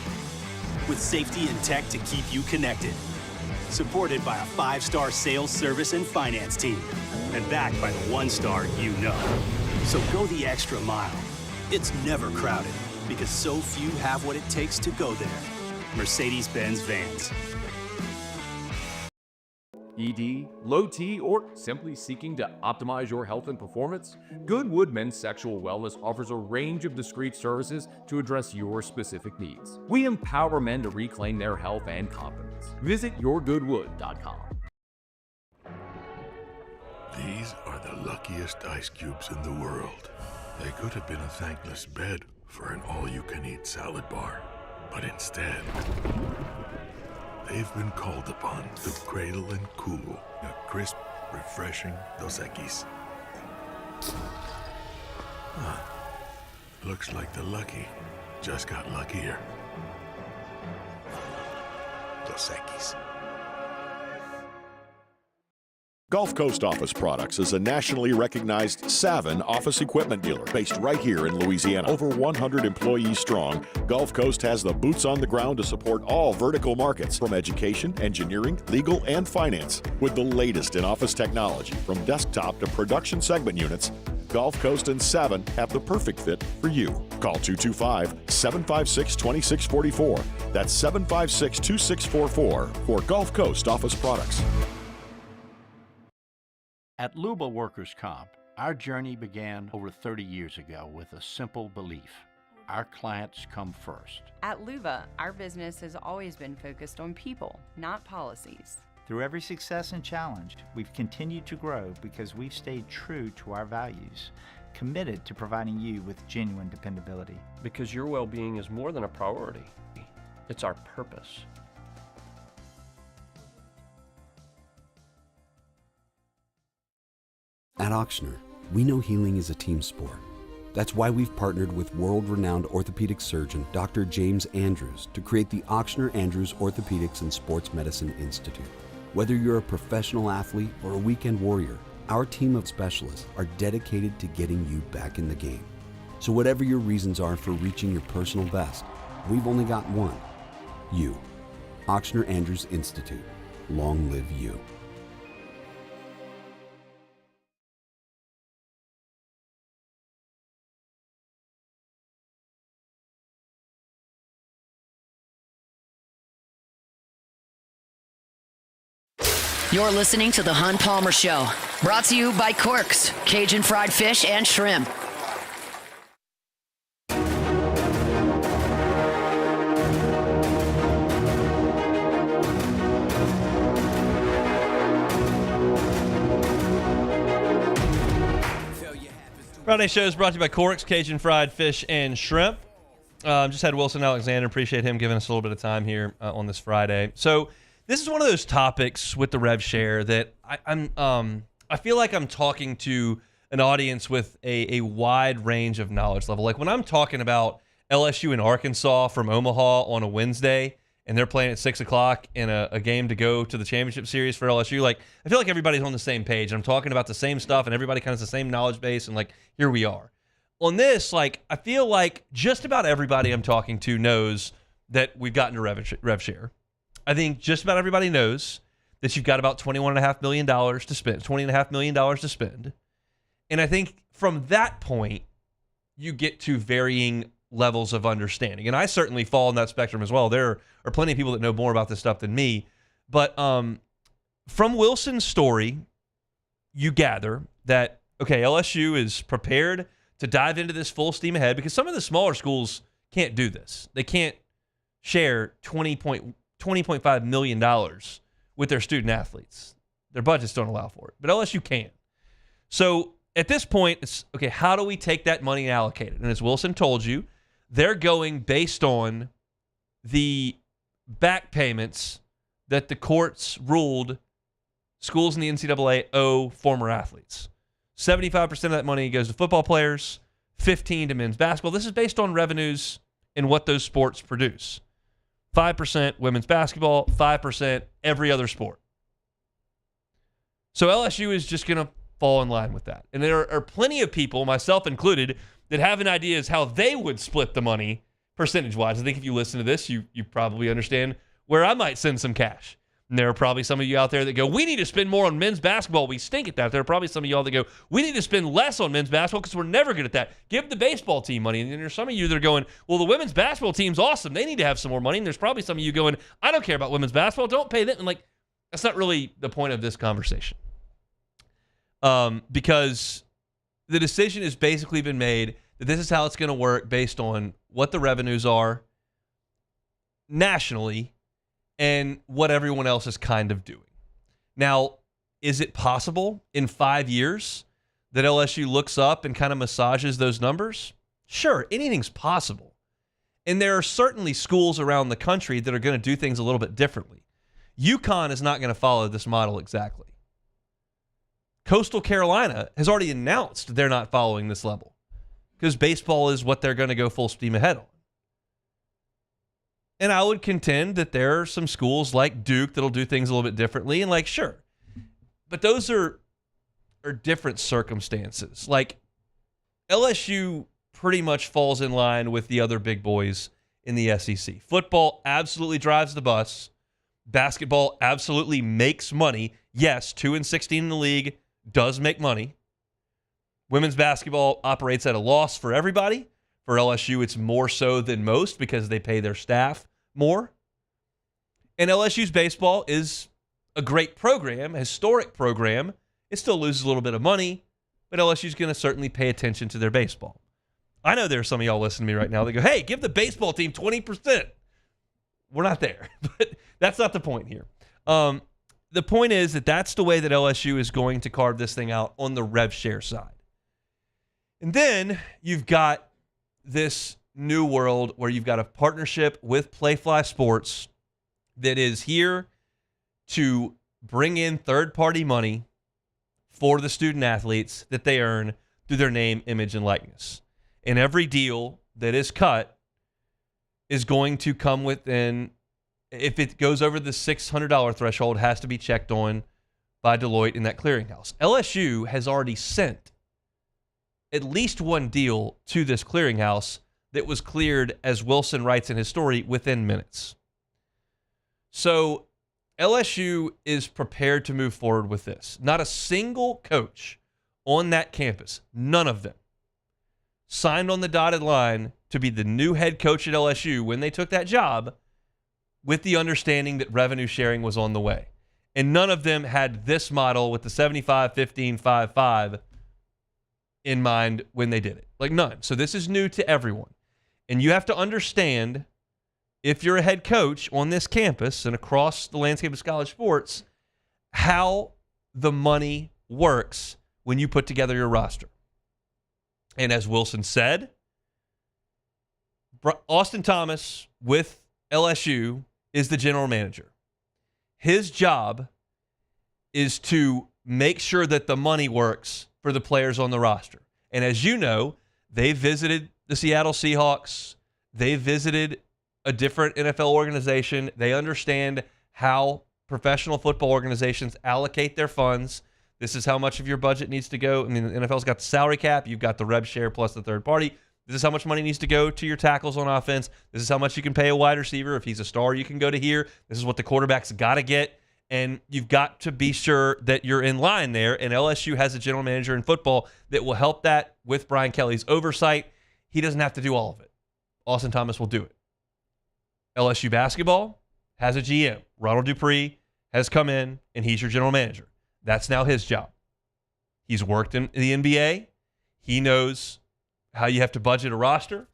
with safety and tech to keep you connected, supported by a 5-star sales, service, and finance team, and backed by the 1-star you know. So go the extra mile. It's never crowded, because so few have what it takes to go there. Mercedes-Benz Vans. ED, low T, or simply seeking to optimize your health and performance? Goodwood Men's Sexual Wellness offers a range of discreet services to address your specific needs. We empower men to reclaim their health and confidence. Visit yourgoodwood.com. These are the luckiest ice cubes in the world. They could have been a thankless bed for an all-you-can-eat salad bar. But instead, they've been called upon to cradle and cool a crisp, refreshing Dos Equis. Looks like the lucky just got luckier. Dos Equis. Gulf Coast Office Products is a nationally recognized Savin office equipment dealer based right here in Louisiana. Over 100 employees strong, Gulf Coast has the boots on the ground to support all vertical markets from education, engineering, legal, and finance. With the latest in office technology from desktop to production segment units, Gulf Coast and Savin have the perfect fit for you. Call 225-756-2644. That's 756-2644 for Gulf Coast Office Products. At Luba Workers' Comp, our journey began over 30 years ago with a simple belief. Our clients come first. At Luba, our business has always been focused on people, not policies. Through every success and challenge, we've continued to grow because we've stayed true to our values, committed to providing you with genuine dependability. Because your well-being is more than a priority. It's our purpose. At Auctioner, we know healing is a team sport. That's why we've partnered with world-renowned orthopedic surgeon Dr. James Andrews to create the Auctioner Andrews Orthopedics and Sports Medicine Institute. Whether you're a professional athlete or a weekend warrior, our team of specialists are dedicated to getting you back in the game. So whatever your reasons are for reaching your personal best, we've only got one: you. Auctioner Andrews Institute. Long live you. You're listening to The Hun Palmer Show, brought to you by Quirks, Cajun fried fish and shrimp. Friday show is brought to you by Quirks, Cajun fried fish and shrimp. Just had Wilson Alexander. Appreciate him giving us a little bit of time here on this Friday. So this is one of those topics with the rev share that I feel like I'm talking to an audience with a wide range of knowledge level. Like when I'm talking about LSU and Arkansas from Omaha on a Wednesday, and they're playing at 6 o'clock in a game to go to the championship series for LSU, like I feel like everybody's on the same page. I'm talking about the same stuff, and everybody kind of has the same knowledge base, and like here we are. On this, like I feel like just about everybody I'm talking to knows that we've gotten to rev share. I think just about everybody knows that you've got about $21.5 million to spend, $20.5 million to spend. And I think from that point, you get to varying levels of understanding. And I certainly fall in that spectrum as well. There are plenty of people that know more about this stuff than me. But from Wilson's story, you gather that, okay, LSU is prepared to dive into this full steam ahead because some of the smaller schools can't do this. They can't share $20.5 million with their student athletes. Their budgets don't allow for it, but LSU can. So at this point, it's, okay, how do we take that money and allocate it? And as Wilson told you, they're going based on the back payments that the courts ruled schools in the NCAA owe former athletes. 75% of that money goes to football players, 15% to men's basketball. This is based on revenues and what those sports produce. 5% women's basketball, 5% every other sport. So LSU is just going to fall in line with that. And there are plenty of people, myself included, that have an idea as how they would split the money percentage-wise. I think if you listen to this, you probably understand where I might send some cash. And there are probably some of you out there that go, we need to spend more on men's basketball. We stink at that. There are probably some of y'all that go, we need to spend less on men's basketball because we're never good at that. Give the baseball team money. And then there's some of you that are going, well, the women's basketball team's awesome. They need to have some more money. And there's probably some of you going, I don't care about women's basketball. Don't pay them. And like, that's not really the point of this conversation. Because the decision has basically been made that this is how it's going to work based on what the revenues are nationally and what everyone else is kind of doing. Now, is it possible in 5 years that LSU looks up and kind of massages those numbers? Sure, anything's possible. And there are certainly schools around the country that are going to do things a little bit differently. UConn is not going to follow this model exactly. Coastal Carolina has already announced they're not following this level because baseball is what they're going to go full steam ahead on. And I would contend that there are some schools like Duke that'll do things a little bit differently, and like, sure. But those are different circumstances. Like, LSU pretty much falls in line with the other big boys in the SEC. Football absolutely drives the bus. Basketball absolutely makes money. Yes, 2-16 in the league does make money. Women's basketball operates at a loss for everybody. For LSU, it's more so than most because they pay their staff more. And LSU's baseball is a great program, a historic program. It still loses a little bit of money, but LSU's going to certainly pay attention to their baseball. I know there are some of y'all listening to me right now that go, hey, give the baseball team 20%. We're not there, but that's not the point here. The point is that that's the way that LSU is going to carve this thing out on the rev share side. And then you've got this new world where you've got a partnership with Playfly Sports that is here to bring in third-party money for the student athletes that they earn through their name, image, and likeness. And every deal that is cut is going to come within, if it goes over the $600 threshold, has to be checked on by Deloitte in that clearinghouse. LSU has already sent at least one deal to this clearinghouse that was cleared, as Wilson writes in his story, within minutes. So LSU is prepared to move forward with this. Not a single coach on that campus, none of them, signed on the dotted line to be the new head coach at LSU when they took that job with the understanding that revenue sharing was on the way. And none of them had this model with the 75-15-5-5 in mind when they did it. Like, none. So this is new to everyone. And you have to understand, if you're a head coach on this campus and across the landscape of college sports, how the money works when you put together your roster. And as Wilson said, Austin Thomas with LSU is the general manager. His job is to make sure that the money works for the players on the roster. And as you know, they visited the Seattle Seahawks. They visited a different NFL organization. They understand how professional football organizations allocate their funds. This is how much of your budget needs to go. I mean, the NFL's got the salary cap. You've got the rev share plus the third party. This is how much money needs to go to your tackles on offense. This is how much you can pay a wide receiver. If he's a star, you can go to here. This is what the quarterback's got to get. And you've got to be sure that you're in line there. And LSU has a general manager in football that will help that with Brian Kelly's oversight. He doesn't have to do all of it. Austin Thomas will do it. LSU basketball has a GM. Ronald Dupree has come in, and he's your general manager. That's now his job. He's worked in the NBA. He knows how you have to budget a roster.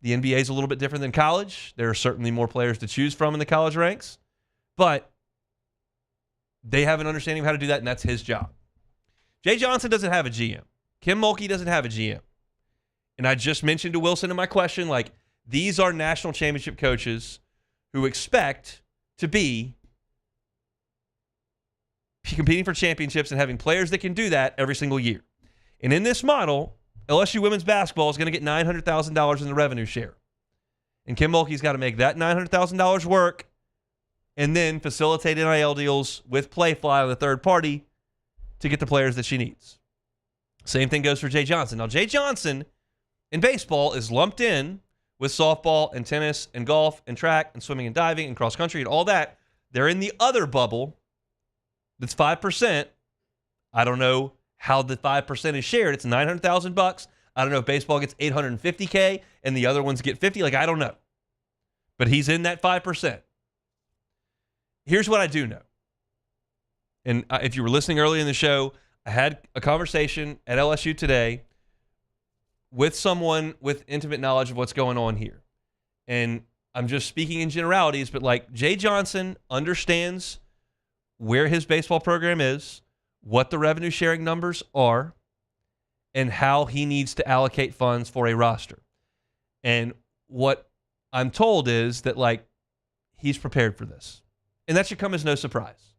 The NBA is a little bit different than college. There are certainly more players to choose from in the college ranks. But they have an understanding of how to do that, and that's his job. Jay Johnson doesn't have a GM. Kim Mulkey doesn't have a GM. And I just mentioned to Wilson in my question, like, these are national championship coaches who expect to be competing for championships and having players that can do that every single year. And in this model, LSU women's basketball is going to get $900,000 in the revenue share. And Kim Mulkey's got to make that $900,000 work and then facilitate NIL deals with Playfly on the third party to get the players that she needs. Same thing goes for Jay Johnson. Now, Jay Johnson in baseball is lumped in with softball and tennis and golf and track and swimming and diving and cross country and all that. They're in the other bubble that's 5%. I don't know how the 5% is shared. It's $900,000. I don't know if baseball gets $850K and the other ones get 50. Like, I don't know. But he's in that 5%. Here's what I do know. And if you were listening early in the show, I had a conversation at LSU today with someone with intimate knowledge of what's going on here. And I'm just speaking in generalities, but like, Jay Johnson understands where his baseball program is, what the revenue sharing numbers are, and how he needs to allocate funds for a roster. And what I'm told is that, like, he's prepared for this. And that should come as no surprise.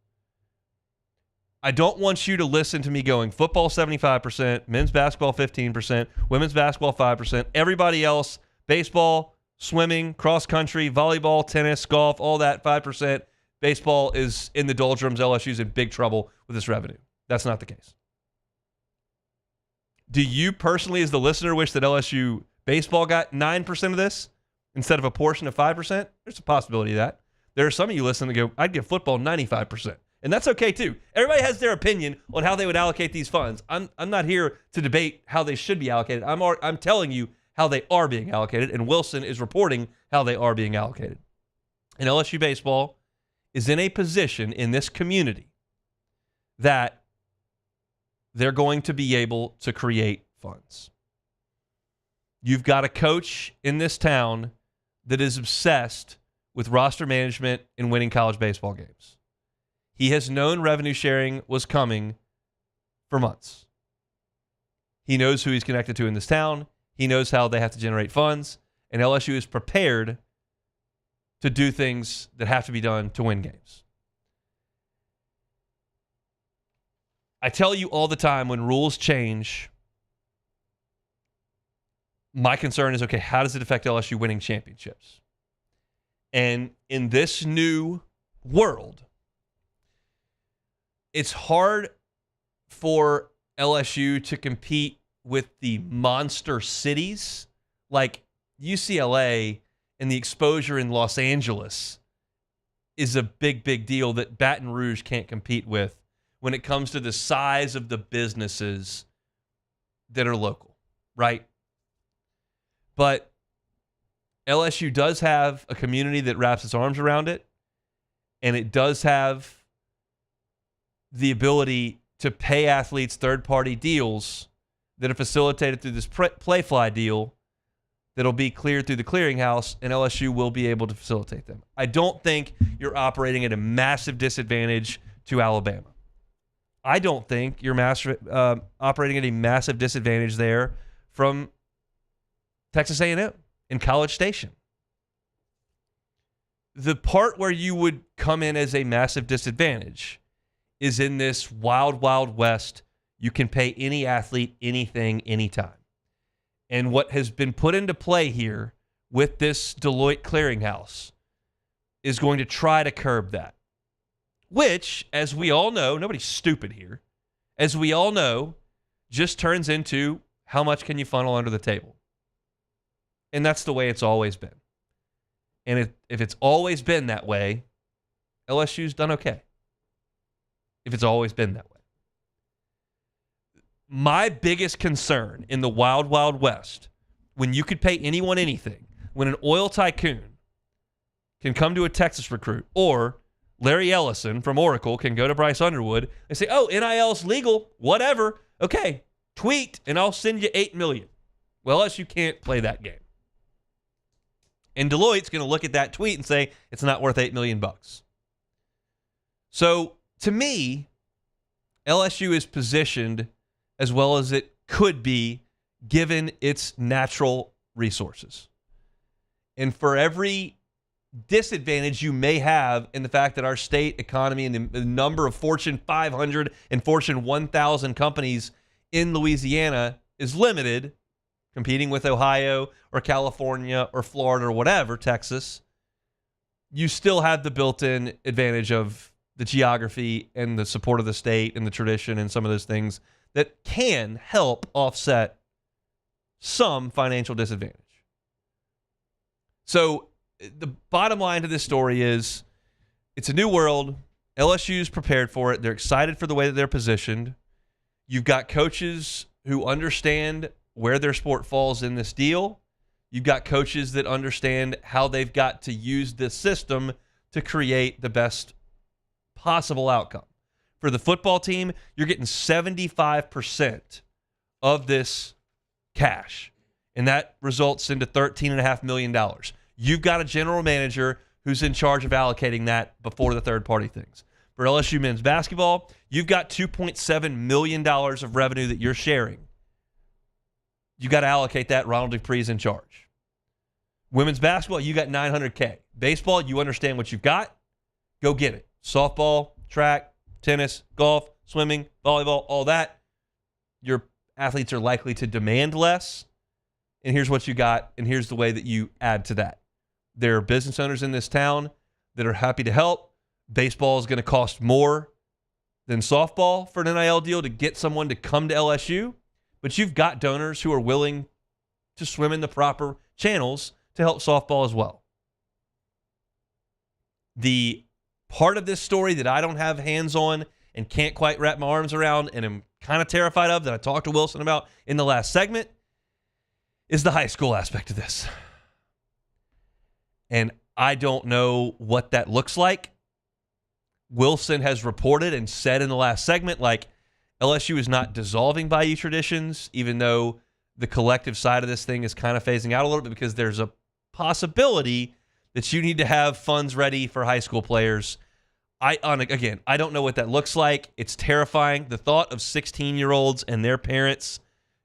I don't want you to listen to me going football 75%, men's basketball 15%, women's basketball 5%, everybody else, baseball, swimming, cross country, volleyball, tennis, golf, all that 5%. Baseball is in the doldrums. LSU's in big trouble with this revenue. That's not the case. Do you personally, as the listener, wish that LSU baseball got 9% of this instead of a portion of 5%? There's a possibility of that. There are some of you listening that go, I'd give football 95%. And that's okay, too. Everybody has their opinion on how they would allocate these funds. I'm not here to debate how they should be allocated. I'm telling you how they are being allocated, and Wilson is reporting how they are being allocated. And LSU baseball is in a position in this community that they're going to be able to create funds. You've got a coach in this town that is obsessed with roster management and winning college baseball games. He has known revenue sharing was coming for months. He knows who he's connected to in this town. He knows how they have to generate funds. And LSU is prepared to do things that have to be done to win games. I tell you all the time, when rules change, my concern is, okay, how does it affect LSU winning championships? And in this new world, it's hard for LSU to compete with the monster cities like UCLA, and the exposure in Los Angeles is a big, big deal that Baton Rouge can't compete with when it comes to the size of the businesses that are local, right? But LSU does have a community that wraps its arms around it, and it does have the ability to pay athletes third-party deals that are facilitated through this Playfly deal that'll be cleared through the clearinghouse, and LSU will be able to facilitate them. I don't think you're operating at a massive disadvantage to Alabama. I don't think you're operating at a massive disadvantage there from Texas A&M in College Station. The part where you would come in as a massive disadvantage is in this wild, wild west. You can pay any athlete anything, anytime. And what has been put into play here with this Deloitte clearinghouse is going to try to curb that. Which, as we all know, nobody's stupid here, as we all know, just turns into how much can you funnel under the table. And that's the way it's always been. And if it's always been that way, LSU's done okay. If it's always been that way. My biggest concern in the wild, wild west, when you could pay anyone anything, when an oil tycoon can come to a Texas recruit, or Larry Ellison from Oracle can go to Bryce Underwood and say, oh, NIL's legal, whatever. Okay, tweet and I'll send you $8 million. Well, LSU can't play that game. And Deloitte's going to look at that tweet and say, it's not worth $8 million. So, to me, LSU is positioned as well as it could be given its natural resources. And for every disadvantage you may have in the fact that our state economy and the number of Fortune 500 and Fortune 1000 companies in Louisiana is limited, competing with Ohio or California or Florida or whatever, Texas, you still have the built-in advantage of the geography and the support of the state and the tradition and some of those things that can help offset some financial disadvantage. So the bottom line to this story is it's a new world. LSU's prepared for it. They're excited for the way that they're positioned. You've got coaches who understand where their sport falls in this deal. You've got coaches that understand how they've got to use this system to create the best possible outcome. For the football team, you're getting 75% of this cash, and that results into $13.5 million. You've got a general manager who's in charge of allocating that before the third-party things. For LSU men's basketball, you've got $2.7 million of revenue that you're sharing. You got to allocate that. Ronald Dupree's in charge. Women's basketball, you got $900K. Baseball, you understand what you've got. Go get it. Softball, track, tennis, golf, swimming, volleyball, all that. Your athletes are likely to demand less. And here's what you got, and here's the way that you add to that. There are business owners in this town that are happy to help. Baseball is going to cost more than softball for an NIL deal to get someone to come to LSU, but you've got donors who are willing to swim in the proper channels to help softball as well. The part of this story that I don't have hands on and can't quite wrap my arms around and am kind of terrified of, that I talked to Wilson about in the last segment, is the high school aspect of this. And I don't know what that looks like. Wilson has reported and said in the last segment, like, LSU is not dissolving Bayou traditions, even though the collective side of this thing is kind of phasing out a little bit, because there's a possibility that you need to have funds ready for high school players. I don't know what that looks like. It's terrifying. The thought of 16-year-olds and their parents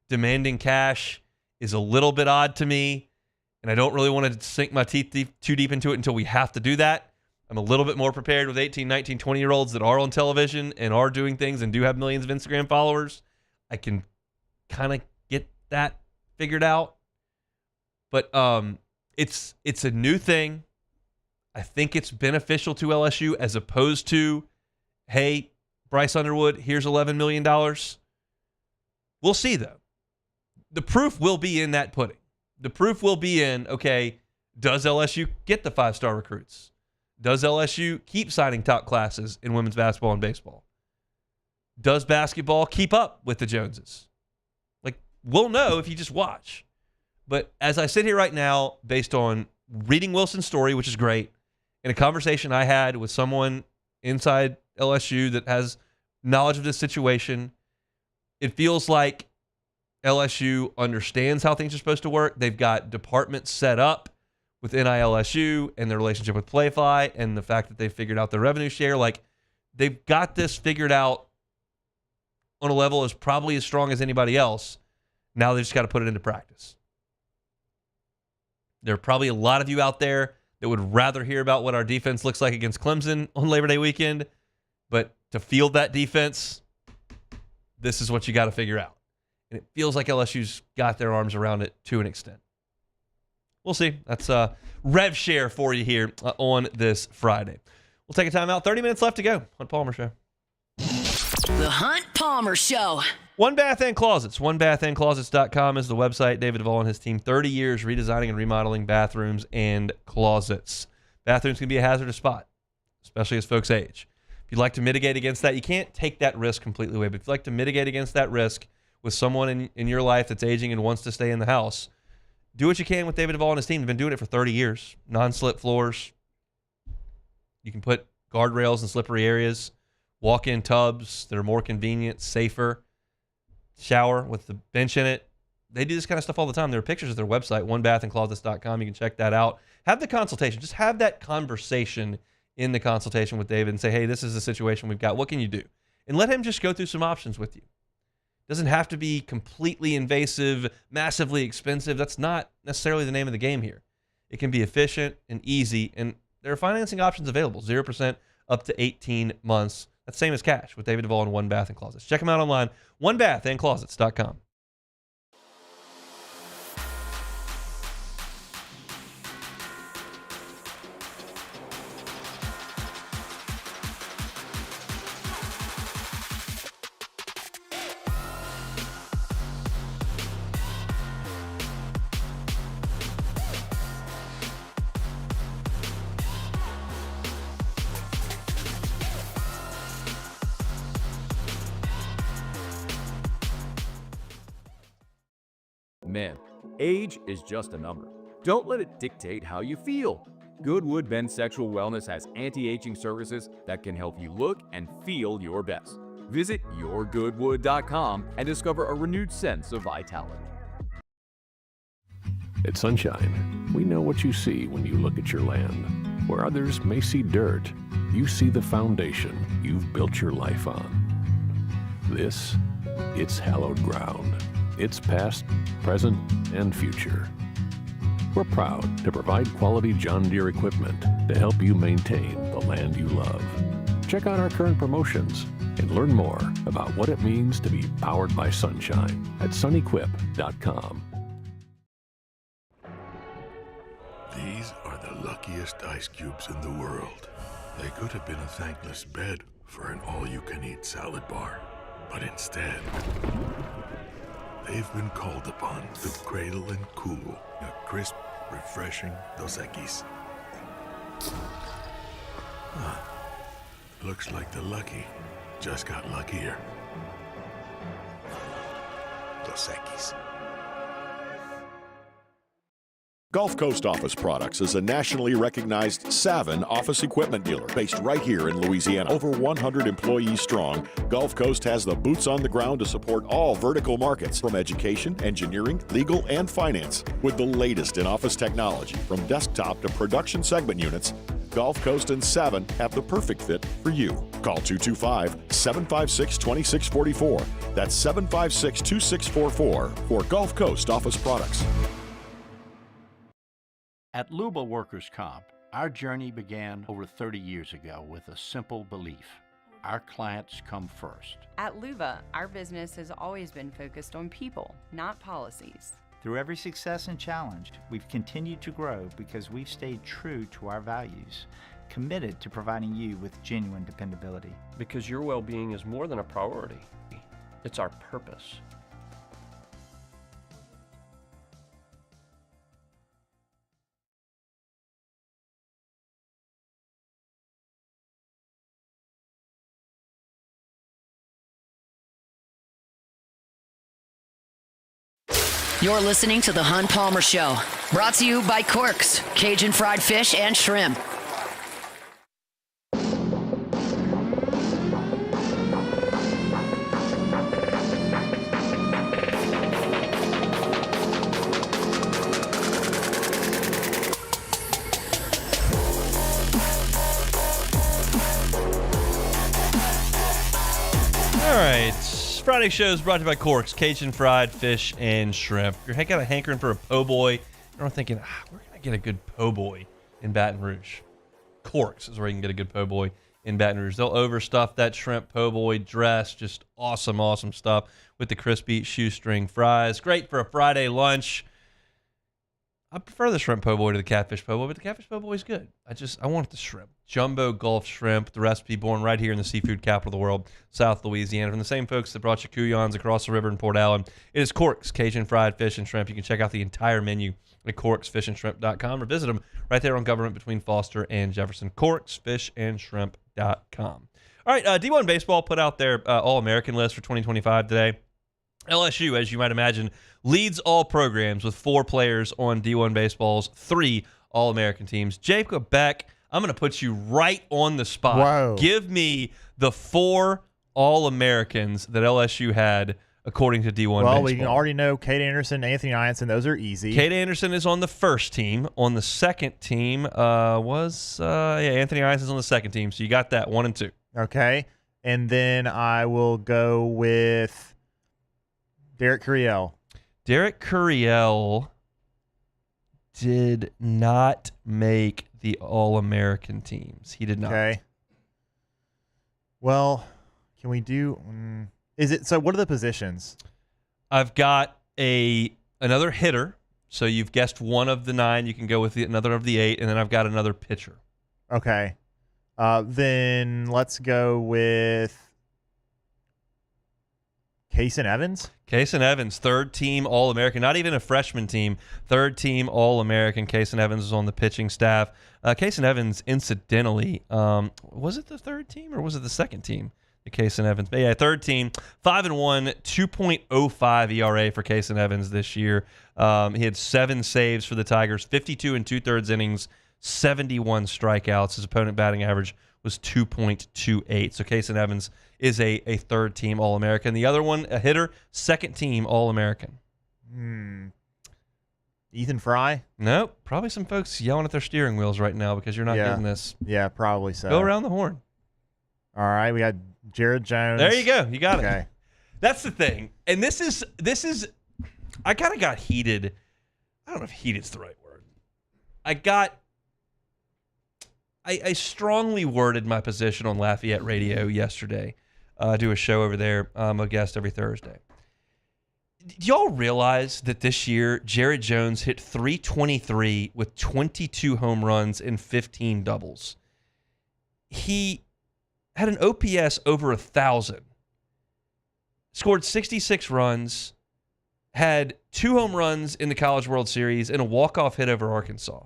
demanding cash is a little bit odd to me, and I don't really want to sink my teeth too deep into it until we have to do that. I'm a little bit more prepared with 18, 19, 20-year-olds that are on television and are doing things and do have millions of Instagram followers. I can kind of get that figured out. But it's a new thing. I think it's beneficial to LSU as opposed to, hey, Bryce Underwood, here's $11 million. We'll see, though. The proof will be in that pudding. The proof will be in, okay, does LSU get the 5-star recruits? Does LSU keep signing top classes in women's basketball and baseball? Does basketball keep up with the Joneses? Like, we'll know if you just watch. But as I sit here right now, based on reading Wilson's story, which is great, and a conversation I had with someone inside LSU that has knowledge of this situation, it feels like LSU understands how things are supposed to work. They've got departments set up with NILSU and their relationship with Playfly and the fact that they've figured out their revenue share. Like, they've got this figured out on a level as probably as strong as anybody else. Now they just got to put it into practice. There are probably a lot of you out there that would rather hear about what our defense looks like against Clemson on Labor Day weekend. But to field that defense, this is what you got to figure out. And it feels like LSU's got their arms around it to an extent. We'll see. That's Rev Share for you here on this Friday. We'll take a time out. 30 minutes left to go. Hunt Palmer Show. The Hunt Palmer Show. One Bath and Closets. OneBathAndClosets.com is the website. David Duvall and his team, 30 years redesigning and remodeling bathrooms and closets. Bathrooms can be a hazardous spot, especially as folks age. If you'd like to mitigate against that, you can't take that risk completely away, but if you'd like to mitigate against that risk with someone in your life that's aging and wants to stay in the house, do what you can with David Duvall and his team. They've been doing it for 30 years. Non-slip floors. You can put guardrails in slippery areas. Walk-in tubs that are more convenient, safer. Shower with the bench in it. They do this kind of stuff all the time. There are pictures at their website, onebathandclosets.com. You can check that out. Have the consultation. Just have that conversation in the consultation with David and say, hey, this is the situation we've got. What can you do? And let him just go through some options with you. Doesn't have to be completely invasive, massively expensive. That's not necessarily the name of the game here. It can be efficient and easy, and there are financing options available, 0% up to 18 months. That's same as cash with David Duvall and One Bath and Closets. Check them out online, onebathandclosets.com. Man, age is just a number. Don't let it dictate how you feel. Goodwood Bend Sexual Wellness has anti-aging services that can help you look and feel your best. Visit yourgoodwood.com and discover a renewed sense of vitality. At Sunshine, we know what you see when you look at your land. Where others may see dirt, you see the foundation you've built your life on. This, it's hallowed ground. It's past, present, and future. We're proud to provide quality John Deere equipment to help you maintain the land you love. Check out our current promotions and learn more about what it means to be powered by sunshine at sunequip.com. These are the luckiest ice cubes in the world. They could have been a thankless bed for an all-you-can-eat salad bar. But instead, they've been called upon to cradle and cool a crisp, refreshing Dos Equis. Looks like the lucky just got luckier. Dos Equis. Gulf Coast Office Products is a nationally recognized Savin office equipment dealer based right here in Louisiana. Over 100 employees strong, Gulf Coast has the boots on the ground to support all vertical markets from education, engineering, legal, and finance. With the latest in office technology from desktop to production segment units, Gulf Coast and Savin have the perfect fit for you. Call 225-756-2644. That's 756-2644 for Gulf Coast Office Products. At Luba Workers' Comp, our journey began over 30 years ago with a simple belief. Our clients come first. At Luva, our business has always been focused on people, not policies. Through every success and challenge, we've continued to grow because we've stayed true to our values, committed to providing you with genuine dependability. Because your well-being is more than a priority. It's our purpose. You're listening to The Hunt Palmer Show, brought to you by Corks, Cajun fried fish and shrimp. All right. Friday show is brought to you by Corks, Cajun fried fish and shrimp. You're kind of hankering for a po' boy. You're thinking, where can I get a good po' boy in Baton Rouge? Corks is where you can get a good po' boy in Baton Rouge. They'll overstuff that shrimp po' boy dress. Just awesome, awesome stuff with the crispy shoestring fries. Great for a Friday lunch. I prefer the shrimp po' boy to the catfish po' boy, but the catfish po' boy is good. I want the shrimp. Jumbo Gulf shrimp, the recipe born right here in the seafood capital of the world, South Louisiana. From the same folks that brought you Couillons across the river in Port Allen, it is Corks Cajun fried fish and shrimp. You can check out the entire menu at corksfishandshrimp.com or visit them right there on Government between Foster and Jefferson. corksfishandshrimp.com. All right, D1 Baseball put out their All-American list for 2025 today. LSU, as you might imagine, leads all programs with 4 players on D1 Baseball's 3 All-American teams. Jacob Beck, I'm going to put you right on the spot. Whoa. Give me the 4 All-Americans that LSU had according to D1 Well, Baseball. we can already know Cade Anderson, Anthony Ianson. Those are easy. Cade Anderson is on the first team. On the second team Anthony Ianson's on the second team. So you got that 1 and 2. Okay. And then I will go with Derek Curiel. Derek Curiel did not make the All-American teams. He did not. Okay. Well, can we do? So what are the positions? I've got another hitter. So you've guessed one of the 9. You can go with another of the 8, and then I've got another pitcher. Okay. Then let's go with Kaysen Evans. Kaysen Evans, third team All-American, not even a freshman team, third team All-American. Kaysen Evans is on the pitching staff. Kaysen Evans, incidentally, was it the third team or was it the second team? The Kaysen Evans. But yeah, third team, 5-1, 2.05 ERA for Kaysen Evans this year. He had 7 saves for the Tigers, 52 2/3 innings, 71 strikeouts. His opponent batting average was 2.28. So Kaysen Evans is a third team All-American. The other one, a hitter, second team All-American. Ethan Fry? Nope. Probably some folks yelling at their steering wheels right now because you're not getting this. Yeah, probably so. Go around the horn. All right, we got Jared Jones. There you go. You got Okay. it. That's the thing. And this is I kind of got heated. I don't know if heated's the right word. I strongly worded my position on Lafayette Radio yesterday. I do a show over there. I'm a guest every Thursday. Do y'all realize that this year Jared Jones hit 323 with 22 home runs and 15 doubles? He had an OPS over 1,000. Scored 66 runs, had 2 home runs in the College World Series, and a walk-off hit over Arkansas.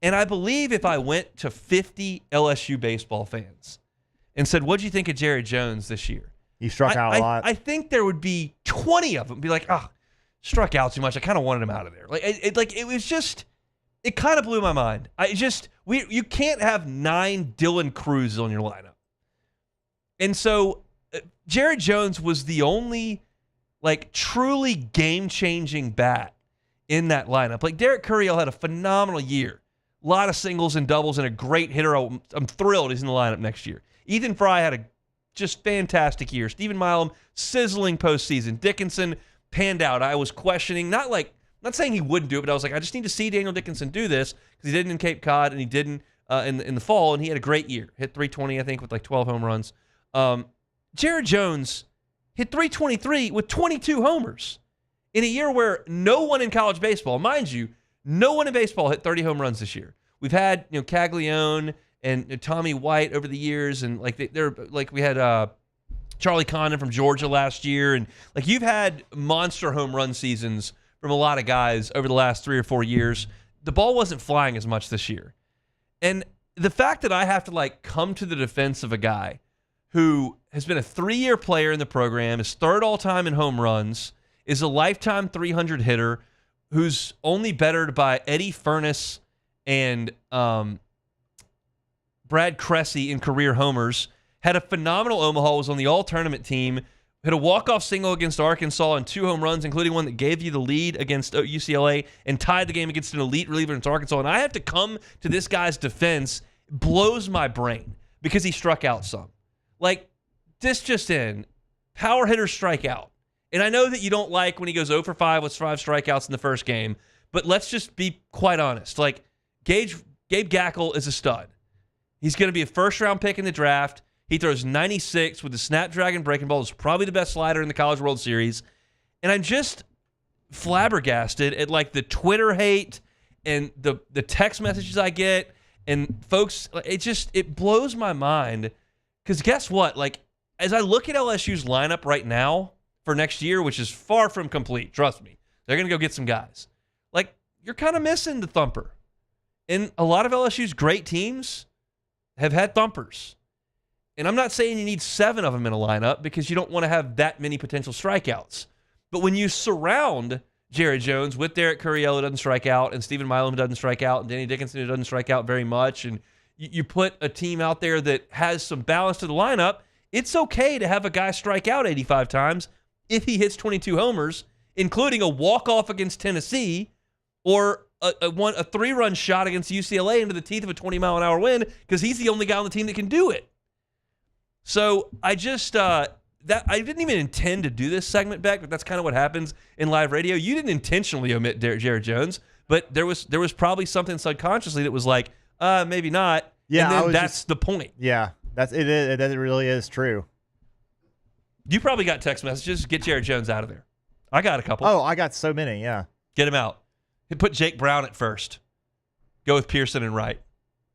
And I believe if I went to 50 LSU baseball fans and said, what'd you think of Jared Jones this year? He struck out a lot. I think there would be 20 of them be like, struck out too much. I kind of wanted him out of there. It kind of blew my mind. You can't have 9 Dylan Cruz on your lineup. And so Jared Jones was the only truly game-changing bat in that lineup. Derek Curiel had a phenomenal year. A lot of singles and doubles and a great hitter. I'm thrilled he's in the lineup next year. Ethan Fry had a just fantastic year. Stephen Milam, sizzling postseason. Dickinson panned out. I was questioning, not saying he wouldn't do it, but I was like, I just need to see Daniel Dickinson do this because he didn't in Cape Cod and he didn't in the fall, and he had a great year. Hit 320, I think, with 12 home runs. Jared Jones hit 323 with 22 homers in a year where no one in college baseball, mind you, no one in baseball hit 30 home runs this year. We've had Caglione and Tommy White over the years, and we had Charlie Condon from Georgia last year, and you've had monster home run seasons from a lot of guys over the last 3 or 4 years. The ball wasn't flying as much this year, and the fact that I have to come to the defense of a guy who has been a 3-year player in the program, is 3rd all-time in home runs, is a lifetime 300 hitter, who's only bettered by Eddie Furness and Brad Cressy in career homers, had a phenomenal Omaha, was on the all-tournament team, hit a walk-off single against Arkansas and 2 home runs, including one that gave you the lead against UCLA and tied the game against an elite reliever against Arkansas. And I have to come to this guy's defense. It blows my brain because he struck out some. This just in, power hitters strike out. And I know that you don't like when he goes 0 for 5 with 5 strikeouts in the first game, but let's just be quite honest. Gabe Gackle is a stud. He's going to be a first-round pick in the draft. He throws 96 with the Snapdragon breaking ball. It's probably the best slider in the College World Series. And I'm just flabbergasted at the Twitter hate and the text messages I get. And folks, it blows my mind. Because guess what? As I look at LSU's lineup right now for next year, which is far from complete, trust me, they're going to go get some guys. You're kind of missing the thumper. And a lot of LSU's great teams have had thumpers. And I'm not saying you need 7 of them in a lineup because you don't want to have that many potential strikeouts. But when you surround Jared Jones with Derek Curiel, who doesn't strike out, and Stephen Milam, who doesn't strike out, and Danny Dickinson, who doesn't strike out very much, and you put a team out there that has some balance to the lineup, it's okay to have a guy strike out 85 times if he hits 22 homers, including a walk-off against Tennessee or a 3-run shot against UCLA into the teeth of a 20-mile-an-hour wind because he's the only guy on the team that can do it. So I just I didn't even intend to do this segment, Beck, but that's kind of what happens in live radio. You didn't intentionally omit Jared Jones, but there was probably something subconsciously that was maybe not. Yeah, and then that's the point. Yeah, it really is true. You probably got text messages. Get Jared Jones out of there. I got a couple. Oh, I got so many, yeah. Get him out. Put Jake Brown at first. Go with Pearson and Wright.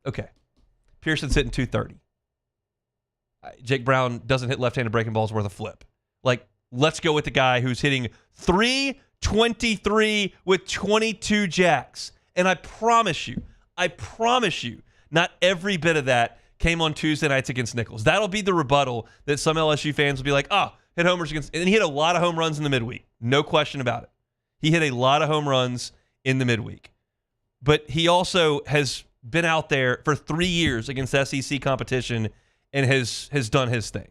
Okay. Pearson's hitting 230. Jake Brown doesn't hit left-handed breaking balls worth a flip. Let's go with the guy who's hitting 323 with 22 jacks. And I promise you, not every bit of that came on Tuesday nights against Nichols. That'll be the rebuttal that some LSU fans will be like, hit homers against... And he hit a lot of home runs in the midweek. No question about it. He hit a lot of home runs in the midweek. But he also has been out there for 3 years against SEC competition and has done his thing.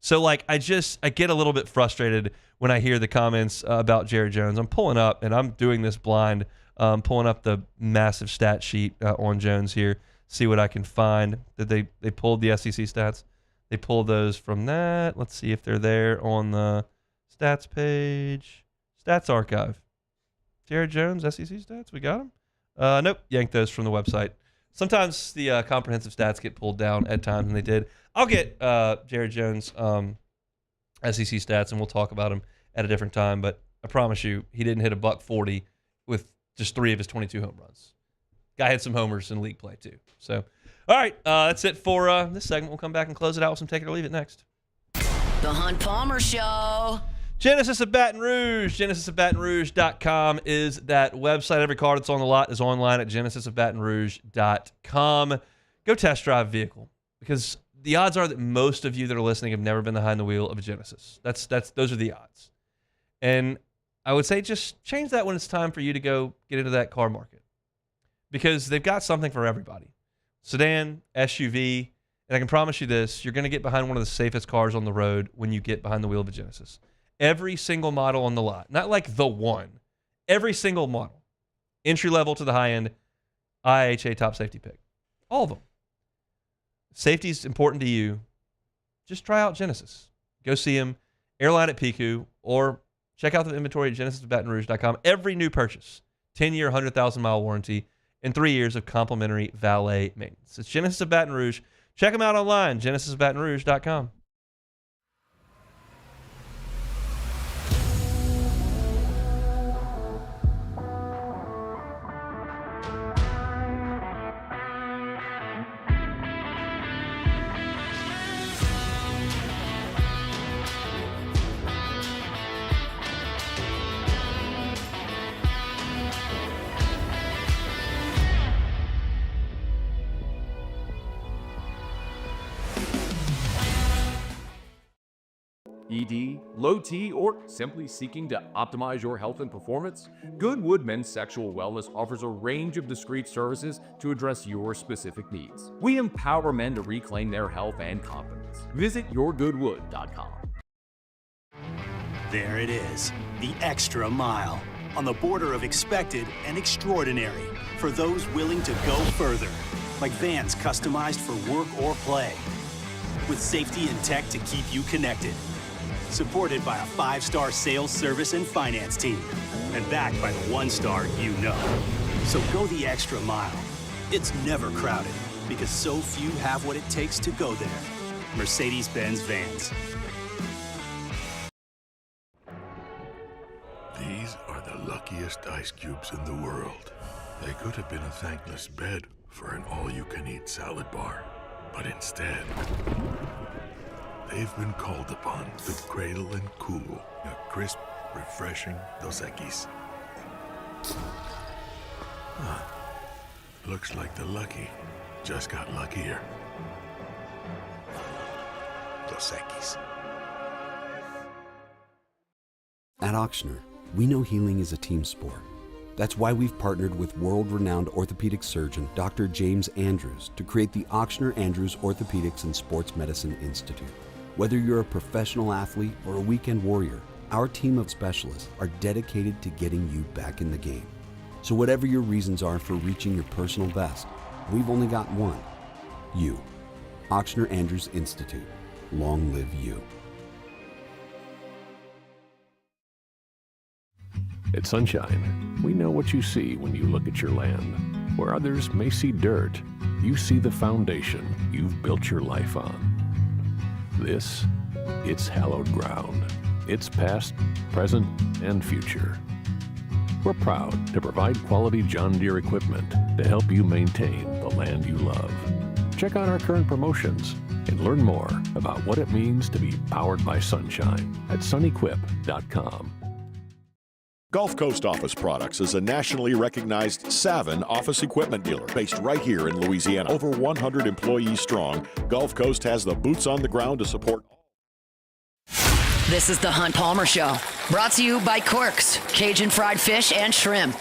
So, I get a little bit frustrated when I hear the comments about Jared Jones. I'm pulling up, and I'm doing this blind Pulling up the massive stat sheet on Jones here, see what I can find. That they pulled the SEC stats. They pulled those from that. Let's see if they're there on the stats page. Stats archive. Jared Jones, SEC stats. We got them? Nope. Yanked those from the website. Sometimes the comprehensive stats get pulled down at times, and they did. I'll get Jared Jones SEC stats, and we'll talk about him at a different time. But I promise you, he didn't hit a $140 with just 3 of his 22 home runs. Guy had some homers in league play, too. So, all right, that's it for this segment. We'll come back and close it out with some Take It or Leave It next. The Hunt Palmer Show. Genesis of Baton Rouge. GenesisofBatonRouge.com is that website. Every car that's on the lot is online at GenesisofBatonRouge.com. Go test drive a vehicle, because the odds are that most of you that are listening have never been behind the wheel of a Genesis. Those are the odds. And I would say just change that when it's time for you to go get into that car market, because they've got something for everybody. Sedan, SUV, and I can promise you this, you're going to get behind one of the safest cars on the road when you get behind the wheel of a Genesis. Every single model on the lot, not like the one, every single model, entry level to the high end, IHA top safety pick. All of them. Safety is important to you. Just try out Genesis. Go see them, airline at Piku, or check out the inventory at GenesisOfBatonRouge.com. Every new purchase, 10-year, 100,000-mile warranty, and 3 years of complimentary valet maintenance. It's Genesis of Baton Rouge. Check them out online, GenesisOfBatonRouge.com. ED, low T, or simply seeking to optimize your health and performance? Goodwood Men's Sexual Wellness offers a range of discreet services to address your specific needs. We empower men to reclaim their health and confidence. Visit yourgoodwood.com. There it is, the extra mile, on the border of expected and extraordinary, for those willing to go further, like vans customized for work or play, with safety and tech to keep you connected. Supported by a 5-star sales, service, and finance team. And backed by the 1-star you know. So go the extra mile. It's never crowded, because so few have what it takes to go there. Mercedes-Benz Vans. These are the luckiest ice cubes in the world. They could have been a thankless bed for an all-you-can-eat salad bar. But instead, they've been called upon to cradle and cool a crisp, refreshing Dos Equis. Looks like the lucky just got luckier. Dos Equis. At Auctioner, we know healing is a team sport. That's why we've partnered with world-renowned orthopedic surgeon Dr. James Andrews to create the Auctioner Andrews Orthopedics and Sports Medicine Institute. Whether you're a professional athlete or a weekend warrior, our team of specialists are dedicated to getting you back in the game. So whatever your reasons are for reaching your personal best, we've only got one. You. Auctioner Andrews Institute. Long live you. At Sunshine, we know what you see when you look at your land. Where others may see dirt, you see the foundation you've built your life on. This, it's hallowed ground. It's past, present, and future. We're proud to provide quality John Deere equipment to help you maintain the land you love. Check out our current promotions and learn more about what it means to be powered by sunshine at sunequip.com. Gulf Coast Office Products is a nationally recognized Savin office equipment dealer based right here in Louisiana. Over 100 employees strong, Gulf Coast has the boots on the ground to support. This is the Hunt Palmer Show, brought to you by Quirks, Cajun fried fish and shrimp.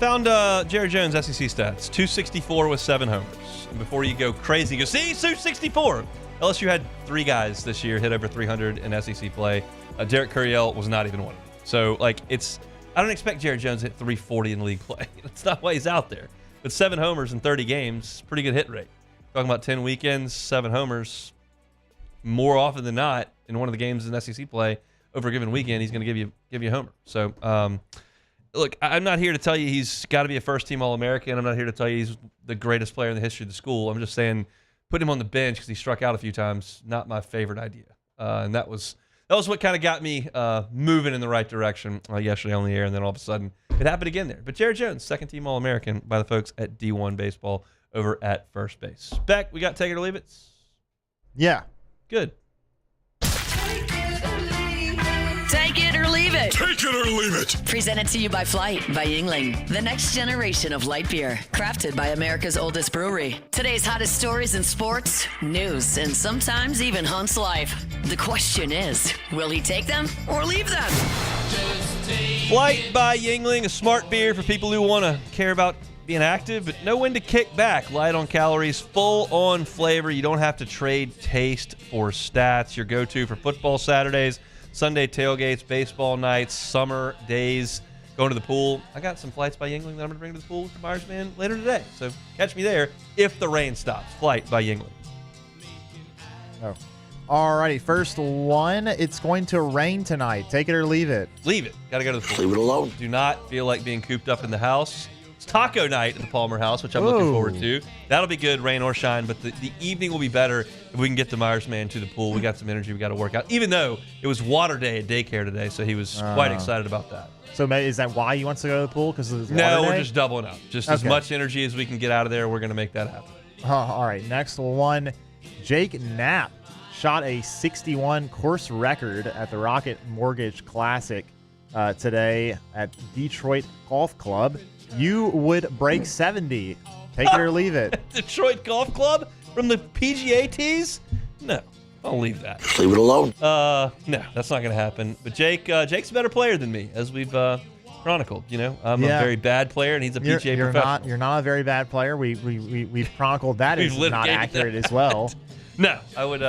Found Jared Jones' SEC stats. 264 with 7 homers. And before you go crazy, you go, see, 264. LSU had 3 guys this year hit over 300 in SEC play. Derek Curiel was not even one of them. So, I don't expect Jared Jones to hit 340 in league play. That's not why he's out there. But 7 homers in 30 games, pretty good hit rate. Talking about 10 weekends, 7 homers. More often than not, in one of the games in SEC play, over a given weekend, he's going to give you a homer. So, look, I'm not here to tell you he's got to be a first-team All-American. I'm not here to tell you he's the greatest player in the history of the school. I'm just saying put him on the bench because he struck out a few times. Not my favorite idea. And that was what kind of got me moving in the right direction yesterday on the air, and then all of a sudden it happened again there. But Jared Jones, second-team All-American by the folks at D1 Baseball over at first base. Beck, we got Take It or Leave It? Yeah. Good. Take it or leave it. Take it or leave it. Presented to you by Flight by Yingling, the next generation of light beer, crafted by America's oldest brewery. Today's hottest stories in sports, news, and sometimes even Hunt's life. The question is, will he take them or leave them? Flight by Yingling, a smart beer for people who want to care about being active, but know when to kick back. Light on calories, full on flavor. You don't have to trade taste for stats. Your go-to for football Saturdays, Sunday tailgates, baseball nights, summer days, going to the pool. I got some Flights by Yingling that I'm going to bring to the pool with the Myers man later today. So catch me there if the rain stops. Flight by Yingling. Oh. All righty, first one. It's going to rain tonight. Take it or leave it. Leave it. Got to go to the pool. Leave it alone. Do not feel like being cooped up in the house. It's taco night at the Palmer House, which I'm looking forward to. That'll be good, rain or shine, but the evening will be better if we can get the Myers man to the pool. We got some energy. We got to work out, even though it was water day at daycare today, so he was quite excited about that. So is that why he wants to go to the pool? Because of No, we're just doubling up. Just as much energy as we can get out of there, we're going to make that happen. All right, next one. Jake Knapp shot a 61 course record at the Rocket Mortgage Classic today at Detroit Golf Club. You would break 70. Take it or leave it. Detroit Golf Club from the PGA tees? No, I'll leave that. Leave it alone. No, that's not going to happen. But Jake's a better player than me, as we've chronicled. You know, I'm a very bad player, and he's a PGA professional. You're not a very bad player. We've chronicled that is not accurate as well. No, I would.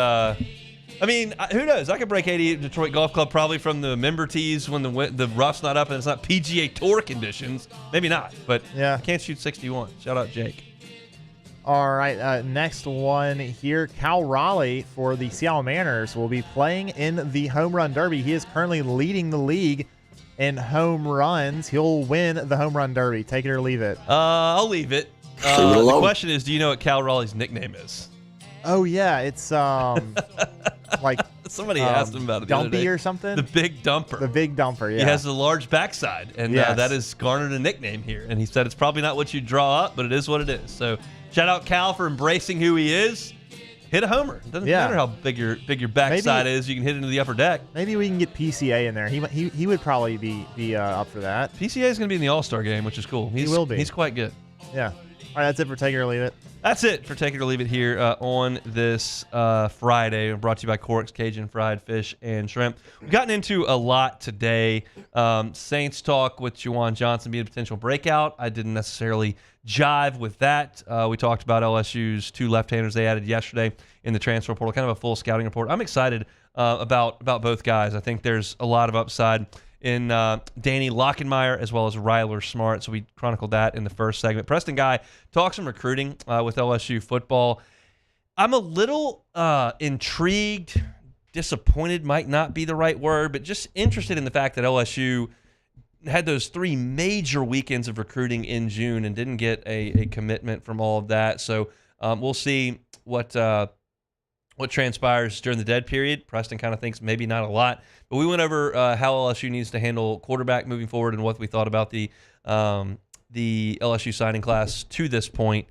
I mean, who knows? I could break 80 at Detroit Golf Club probably from the member tees when the rough's not up and it's not PGA Tour conditions. Maybe not, but I can't shoot 61. Shout out Jake. All right, next one here. Cal Raleigh for the Seattle Mariners will be playing in the Home Run Derby. He is currently leading the league in home runs. He'll win the Home Run Derby. Take it or leave it. I'll leave it. The question is, do you know what Cal Raleigh's nickname is? Oh, yeah, it's like somebody asked him about it the other Dumpy day. or something? The Big Dumper. The Big Dumper, yeah. He has a large backside, and that has garnered a nickname here. And he said it's probably not what you draw up, but it is what it is. So shout out Cal for embracing who he is. Hit a homer. It doesn't matter how big your backside is. You can hit into the upper deck. Maybe we can get PCA in there. He would probably be up for that. PCA is going to be in the All-Star game, which is cool. He will be. He's quite good. Yeah. All right, that's it for Take It or Leave It. That's it for Take It or Leave It here on this Friday. Brought to you by Cork's Cajun Fried Fish and Shrimp. We've gotten into a lot today. Saints talk with Juwan Johnson being a potential breakout. I didn't necessarily jive with that. We talked about LSU's 2 left-handers they added yesterday in the transfer portal, kind of a full scouting report. I'm excited about both guys. I think there's a lot of upside in Danny Lockenmeyer as well as Ryler Smart. So we chronicled that in the first segment. Preston Guy talks some recruiting with LSU football. I'm a little intrigued, disappointed might not be the right word, but just interested in the fact that LSU had those 3 major weekends of recruiting in June and didn't get a commitment from all of that. So we'll see what transpires during the dead period. Preston kind of thinks maybe not a lot. But we went over how LSU needs to handle quarterback moving forward and what we thought about the LSU signing class to this point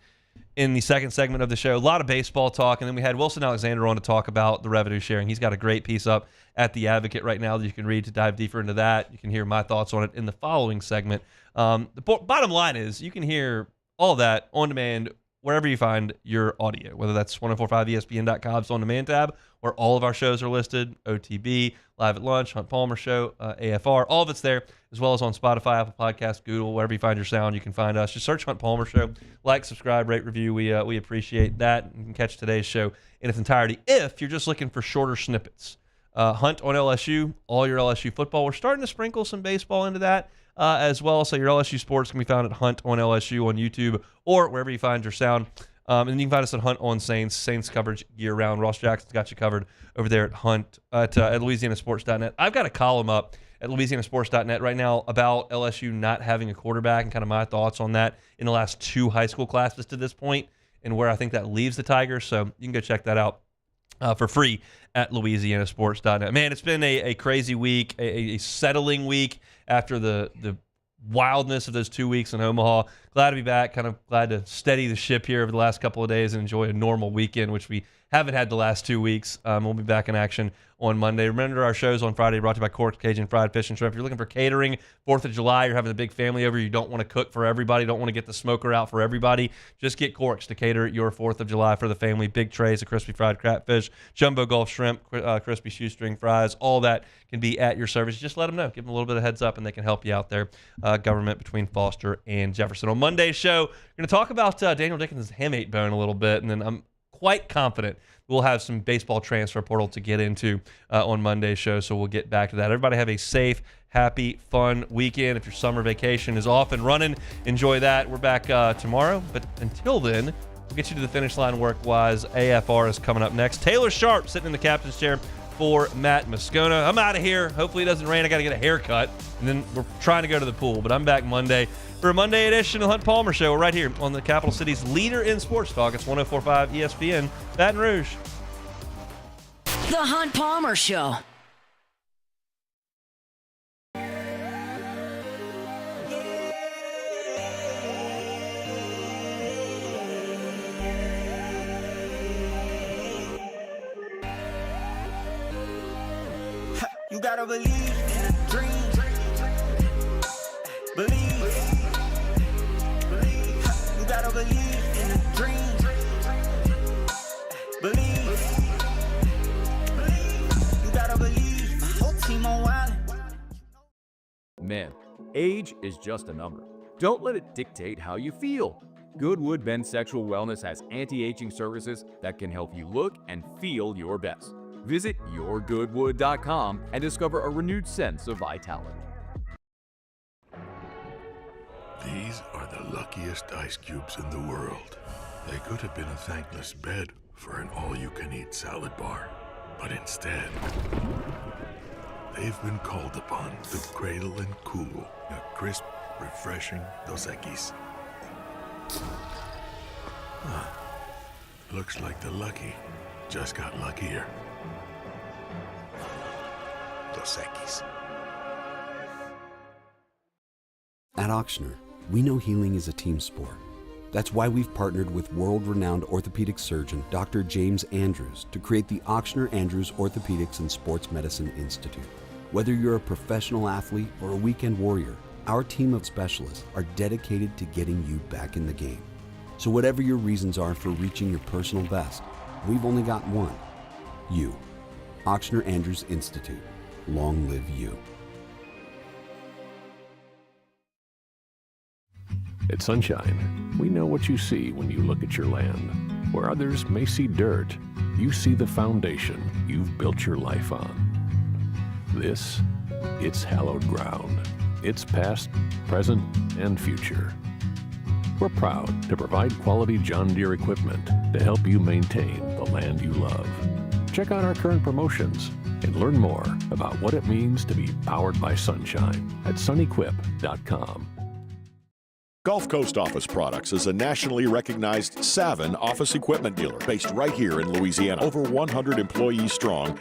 in the second segment of the show. A lot of baseball talk, and then we had Wilson Alexander on to talk about the revenue sharing. He's got a great piece up at The Advocate right now that you can read to dive deeper into that. You can hear my thoughts on it in the following segment. The bottom line is you can hear all that on demand wherever you find your audio, whether that's 1045ESPN.com's on-demand tab, where all of our shows are listed, OTB, Live at Lunch, Hunt Palmer Show, AFR, all of it's there, as well as on Spotify, Apple Podcasts, Google, wherever you find your sound, you can find us. Just search Hunt Palmer Show. Like, subscribe, rate, review. We appreciate that. You can catch today's show in its entirety if you're just looking for shorter snippets. Hunt on LSU, all your LSU football. We're starting to sprinkle some baseball into that as well. So your LSU sports can be found at Hunt on LSU on YouTube or wherever you find your sound. And you can find us at Hunt on Saints coverage year-round. Ross Jackson's got you covered over there at Hunt at LouisianaSports.net. I've got a column up at LouisianaSports.net right now about LSU not having a quarterback and kind of my thoughts on that in the last 2 high school classes to this point and where I think that leaves the Tigers. So you can go check that out for free at LouisianaSports.net. Man, it's been a crazy week, a settling week after the wildness of those 2 weeks in Omaha. Glad to be back, kind of glad to steady the ship here over the last couple of days and enjoy a normal weekend, which we haven't had the last 2 weeks. We'll be back in action on Monday. Remember our shows on Friday brought to you by Cork's Cajun Fried Fish and Shrimp. If you're looking for catering, 4th of July, you're having a big family over, you don't want to cook for everybody, don't want to get the smoker out for everybody, just get Cork's to cater your 4th of July for the family. Big trays of crispy fried catfish, jumbo Gulf shrimp, crispy shoestring fries, all that can be at your service. Just let them know. Give them a little bit of heads up and they can help you out there. Government between Foster and Jefferson. On Monday's show, we're going to talk about Daniel Dickens' hamate bone a little bit, and then I'm quite confident we'll have some baseball transfer portal to get into on Monday's show, so we'll get back to that. Everybody have a safe, happy, fun weekend. If your summer vacation is off and running, enjoy that. We're back tomorrow, but until then, we'll get you to the finish line work-wise. AFR is coming up next. Taylor Sharp sitting in the captain's chair for Matt Moscona. I'm out of here. Hopefully it doesn't rain. I got to get a haircut, and then we're trying to go to the pool, but I'm back Monday for a Monday edition of the Hunt Palmer Show. We're right here on the Capital City's leader in sports talk. It's 104.5 ESPN, Baton Rouge. The Hunt Palmer Show. You gotta believe in a dream. Believe. You gotta believe in a dream. Believe. You gotta believe. My whole team on wild. Man, age is just a number. Don't let it dictate how you feel. Goodwood Bend Sexual Wellness has anti-aging services that can help you look and feel your best. Visit yourgoodwood.com and discover a renewed sense of vitality. These are the luckiest ice cubes in the world. They could have been a thankless bed for an all-you-can-eat salad bar. But instead, they've been called upon to cradle and cool a crisp, refreshing Dos Equis. Looks like the lucky just got luckier. Dos Equis. At Auctioner, we know healing is a team sport. That's why we've partnered with world-renowned orthopedic surgeon Dr. James Andrews to create the Auctioner Andrews Orthopedics and Sports Medicine Institute. Whether you're a professional athlete or a weekend warrior, our team of specialists are dedicated to getting you back in the game. So whatever your reasons are for reaching your personal best, we've only got one. You. Auctioner Andrews Institute. Long live you. At Sunshine, we know what you see when you look at your land. Where others may see dirt, you see the foundation you've built your life on. This, it's hallowed ground. It's past, present, and future. We're proud to provide quality John Deere equipment to help you maintain the land you love. Check out our current promotions and learn more about what it means to be powered by sunshine at sunequip.com. Gulf Coast Office Products is a nationally recognized Savin office equipment dealer based right here in Louisiana. Over 100 employees strong.